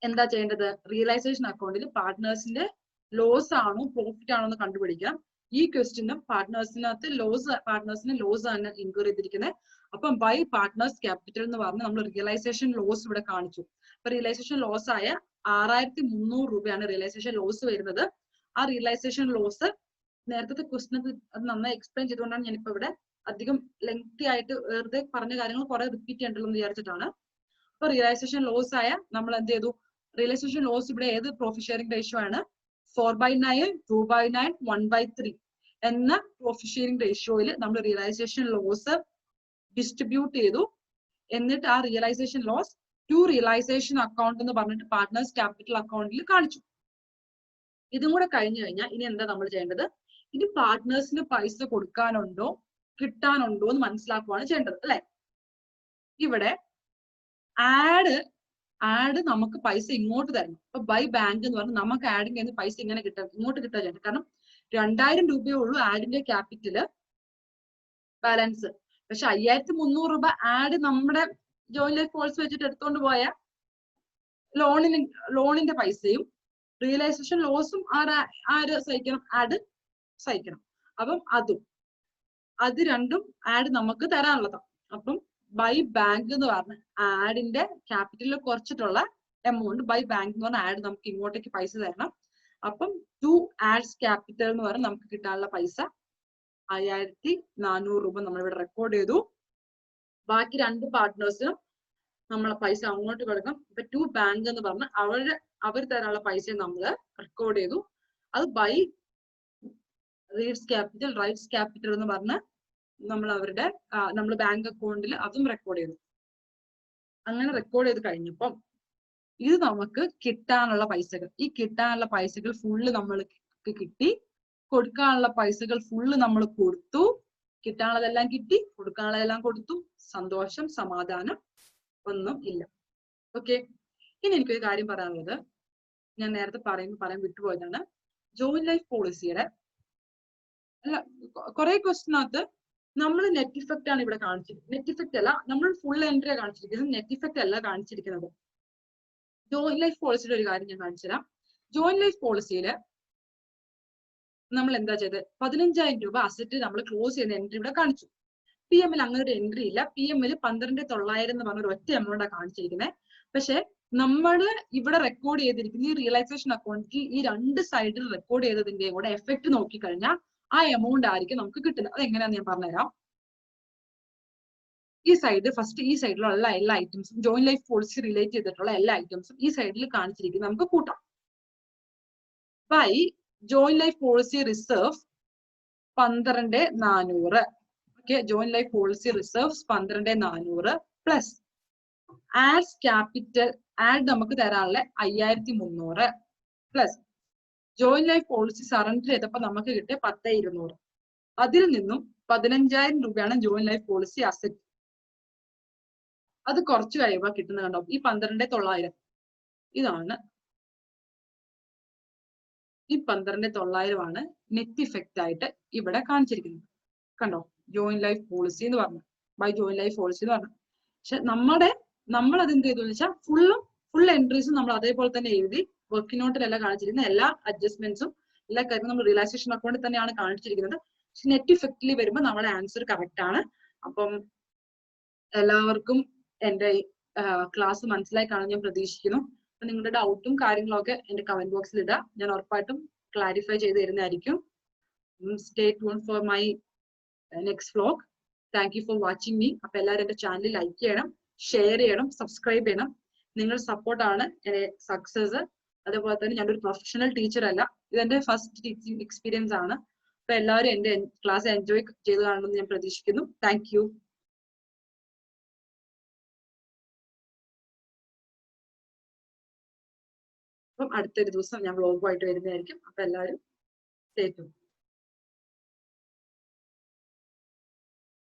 എന്താ ചെയ്യേണ്ടത്? റിയലൈസേഷൻ അക്കൗണ്ടിൽ പാർട്ട്നേഴ്സിന്റെ ലോസ് ആണോ പ്രോഫിറ്റ് ആണോ എന്ന് കണ്ടുപിടിക്കാം. ഈ ക്വസ്റ്റ്യനും പാർട്ട്നേഴ്സിന് ലോസ് ആണ് ഇൻക്വയർ ചെയ്തിരിക്കുന്നത്. അപ്പം ബൈ പാർട്ട്നേഴ്സ് ക്യാപിറ്റൽ എന്ന് പറഞ്ഞ് നമ്മൾ റിയലൈസേഷൻ ലോസ് ഇവിടെ കാണിച്ചു. അപ്പൊ റിയലൈസേഷൻ ലോസ് ആയ 6,300 രൂപയാണ് റിയലൈസേഷൻ ലോസ് വരുന്നത്. ആ റിയലൈസേഷൻ ലോസ് നേരത്തെ ക്വസ്റ്റ്യൻ അത് നന്നായി എക്സ്പ്ലെയിൻ ചെയ്തുകൊണ്ടാണ് ഞാനിപ്പോ ഇവിടെ അധികം ലെങ്തി ആയിട്ട് വെറുതെ പറഞ്ഞ കാര്യങ്ങൾ കുറെ റിപ്പീറ്റ് ചെയ്യണ്ടല്ലോ എന്ന് വിചാരിച്ചിട്ടാണ്. അപ്പൊ റിയലൈസേഷൻ ലോസ് ആയ നമ്മൾ എന്ത് ചെയ്തു? റിയലൈസേഷൻ ലോസ് ഇവിടെ ഏത് പ്രോഫിറ്റ് ഷെയറിംഗ് റേഷ്യോ ആണ്? 4/9, 2/9, 1/3 എന്ന പ്രോഫിറ്റ് ഷെയറിംഗ് റേഷ്യോയിൽ നമ്മൾ റിയലൈസേഷൻ ലോസ് ഡിസ്ട്രിബ്യൂട്ട് ചെയ്തു. എന്നിട്ട് ആ realisation loss to realisation account എന്ന് പറഞ്ഞിട്ട് പാർട്ട്നേഴ്സ് ക്യാപിറ്റൽ അക്കൗണ്ടിൽ കാണിച്ചു. ഇതും കൂടെ കഴിഞ്ഞു കഴിഞ്ഞാൽ ഇനി എന്താ നമ്മൾ ചെയ്യേണ്ടത്? ഇനി പാർട്ട്നേഴ്സിന് പൈസ കൊടുക്കാനുണ്ടോ കിട്ടാനുണ്ടോ എന്ന് മനസ്സിലാക്കുകയാണ് ചെയ്യേണ്ടത് അല്ലെ? ഇവിടെ ആഡ് നമുക്ക് പൈസ ഇങ്ങോട്ട് തരണം. അപ്പൊ ബൈ ബാങ്ക് എന്ന് പറഞ്ഞാൽ നമുക്ക് ആഡിന്റെ കയ്യിൽ പൈസ ഇങ്ങനെ ഇങ്ങോട്ട് കിട്ടാൻ ചെയ്യണം. കാരണം 2,000 രൂപയേ ഉള്ളൂ ആഡിന്റെ ക്യാപിറ്റല് ബാലൻസ്. പക്ഷെ 5,300 രൂപ ആഡ് നമ്മുടെ ജോയിന്റ് ലൈഫ് പോളിസി വെച്ചിട്ട് എടുത്തോണ്ട് പോയ ലോണിന്റെ പൈസയും റിയലൈസേഷൻ ലോസും ആര് സഹിക്കണം? ആഡ് സഹിക്കണം. അപ്പം അത് രണ്ടും ആഡ് നമുക്ക് തരാനുള്ളതാണ്. അപ്പം ബൈ ബാങ്ക് എന്ന് പറഞ്ഞ ആഡിന്റെ ക്യാപിറ്റലിൽ കുറച്ചിട്ടുള്ള എമൗണ്ട് ബൈ ബാങ്ക് എന്ന് പറഞ്ഞ ആഡ് നമുക്ക് ഇങ്ങോട്ടേക്ക് പൈസ തരണം. അപ്പം ടു ആഡ്സ് ക്യാപിറ്റൽ എന്ന് പറഞ്ഞ് നമുക്ക് കിട്ടാനുള്ള പൈസ 5,400 രൂപ നമ്മളിവിടെ റെക്കോർഡ് ചെയ്തു. ബാക്കി 2 പാർട്ട്നേഴ്സിനും നമ്മളെ പൈസ അങ്ങോട്ട് കൊടുക്കാം. ഇപ്പൊ ടു ബാങ്ക് എന്ന് പറഞ്ഞ് അവർ തരാനുള്ള പൈസ നമ്മൾ റെക്കോർഡ് ചെയ്തു. അത് ബൈ റൈറ്റ്സ് ക്യാപിറ്റൽ എന്ന് പറഞ്ഞ് നമ്മൾ ബാങ്ക് അക്കൗണ്ടിൽ അതും റെക്കോർഡ് ചെയ്തു. അങ്ങനെ റെക്കോർഡ് ചെയ്ത് കഴിഞ്ഞപ്പം ഇത് നമുക്ക് കിട്ടാനുള്ള പൈസകൾ, ഈ കിട്ടാനുള്ള പൈസകൾ ഫുള്ള് നമ്മൾക്ക് കിട്ടി. കൊടുക്കാനുള്ള പൈസകൾ ഫുള്ള് നമ്മൾ കൊടുത്തു. കിട്ടാനുള്ളതെല്ലാം കിട്ടി, കൊടുക്കാനുള്ളതെല്ലാം കൊടുത്തു. സന്തോഷം, സമാധാനം ഒന്നും ഇല്ല. ഓക്കെ. ഇനി എനിക്കൊരു കാര്യം പറയാനുള്ളത്, ഞാൻ നേരത്തെ പറയാൻ വിട്ടുപോയതാണ്. ജോയിന്റ് ലൈഫ് പോളിസിയുടെ കുറെ ക്വസ്റ്റിനകത്ത് നമ്മൾ നെറ്റ് ഇഫക്റ്റ് ആണ് ഇവിടെ കാണിച്ചിരിക്കുന്നത്. നെറ്റ് ഇഫക്റ്റ് അല്ല, നമ്മൾ ഫുൾ എൻട്രി കാണിച്ചിരിക്കുന്നത്, നെറ്റ് ഇഫക്റ്റ് അല്ല കാണിച്ചിരിക്കുന്നത്. ജോയിന്റ് ലൈഫ് പോളിസിയുടെ ഒരു കാര്യം ഞാൻ കാണിച്ചുതരാം. ജോയിന്റ് ലൈഫ് പോളിസിയിൽ നമ്മൾ എന്താ ചെയ്തത്? 15,000 രൂപ അസറ്റ് നമ്മൾ ക്ലോസ് ചെയ്യുന്ന എൻട്രി ഇവിടെ കാണിച്ചു. പി എമ്മിൽ അങ്ങനെ ഒരു എൻട്രി ഇല്ല. പി എമ്മിൽ 12,900 എന്ന് പറഞ്ഞ ഒരു ഒറ്റ എമൗണ്ടാണ് കാണിച്ചിരിക്കുന്നത്. പക്ഷെ നമ്മൾ ഇവിടെ റെക്കോർഡ് ചെയ്തിരിക്കുന്ന ഈ റിയലൈസേഷൻ അക്കൗണ്ടിൽ ഈ 2 സൈഡിൽ റെക്കോർഡ് ചെയ്തതിന്റെ കൂടെ എഫക്ട് നോക്കിക്കഴിഞ്ഞാൽ ആ എമൗണ്ട് ആയിരിക്കും നമുക്ക് കിട്ടുന്നത്. അത് എങ്ങനെയാന്ന് ഞാൻ പറഞ്ഞുതരാം. ഈ സൈഡിലുള്ള എല്ലാ ഐറ്റംസും, ജോയിന്റ് ലൈഫ് പോളിസി റിലേറ്റ് ചെയ്തിട്ടുള്ള എല്ലാ ഐറ്റംസും ഈ സൈഡിൽ കാണിച്ചിരിക്കുന്നത് നമുക്ക് കൂട്ടാം. By joint life policy reserve 12,400. Okay, joint life policy reserves 12,400 plus adds capital, add നമുക്ക് തരാനുള്ള 5,300 plus joint life policy surrender ചെയ്തപ്പോൾ നമുക്ക് കിട്ടിയ 10,200. അതിൽ നിന്നും 15,000 രൂപയാണ് ജോയിന്റ് ലൈഫ് പോളിസി അസറ്റ്. അത് കുറച്ച് കഴിയുമ്പോൾ കിട്ടുന്നത് കണ്ടോ? ഈ 12,900 ഇതാണ് ഈ 12,900 ആണ് നെറ്റ് ഇഫക്റ്റ് ആയിട്ട് ഇവിടെ കാണിച്ചിരിക്കുന്നത്. കണ്ടോ, ജോയിന്റ് ലൈഫ് പോളിസി എന്ന് പറഞ്ഞു, ബൈ ജോയിന്റ് ലൈഫ് പോളിസി എന്ന് പറഞ്ഞു. പക്ഷെ നമ്മൾ അത് എന്ത് ചെയ്തു വെച്ചാൽ ഫുൾ എൻട്രീസും നമ്മൾ അതേപോലെ തന്നെ എഴുതി വർക്കിംഗ് നോട്ടിലല്ല കാണിച്ചിരിക്കുന്ന എല്ലാ അഡ്ജസ്റ്റ്മെന്റ്സും എല്ലാ കാര്യങ്ങളും നമ്മൾ റിയലൈസേഷൻ അക്കൗണ്ടിൽ തന്നെയാണ് കാണിച്ചിരിക്കുന്നത്. പക്ഷെ നെറ്റ് ഇഫക്റ്റിൽ വരുമ്പോൾ നമ്മുടെ ആൻസർ കറക്റ്റ് ആണ്. അപ്പം എല്ലാവർക്കും എന്റെ ക്ലാസ് മനസ്സിലായി കാണാൻ ഞാൻ പ്രതീക്ഷിക്കുന്നു. അപ്പൊ നിങ്ങളുടെ ഡൗട്ടും കാര്യങ്ങളൊക്കെ എന്റെ കമന്റ് ബോക്സിൽ ഇടുക, ഞാൻ ഉറപ്പായിട്ടും ക്ലാരിഫൈ ചെയ്ത് തരുന്നതായിരിക്കും. Stay tune for my next vlog. Thank you for watching me. അപ്പൊ എല്ലാവരും എന്റെ ചാനൽ ലൈക്ക് ചെയ്യണം, ഷെയർ ചെയ്യണം, സബ്സ്ക്രൈബ് ചെയ്യണം. നിങ്ങളുടെ സപ്പോർട്ടാണ് എന്റെ സക്സസ്. അതുപോലെ തന്നെ ഞാനൊരു പ്രൊഫഷണൽ ടീച്ചർ അല്ല, ഇതെന്റെ ഫസ്റ്റ് ടീച്ചിങ് എക്സ്പീരിയൻസ് ആണ്. അപ്പൊ എല്ലാവരും എന്റെ ക്ലാസ് എൻജോയ് ചെയ്ത് കാണുമെന്ന് ഞാൻ പ്രതീക്ഷിക്കുന്നു. Thank you. അപ്പം അടുത്തൊരു ദിവസം ഞാൻ വ്ലോഗുമായിട്ട് വരുന്നതായിരിക്കും. അപ്പൊ എല്ലാവരും സ്റ്റേ ട്യൂൺ.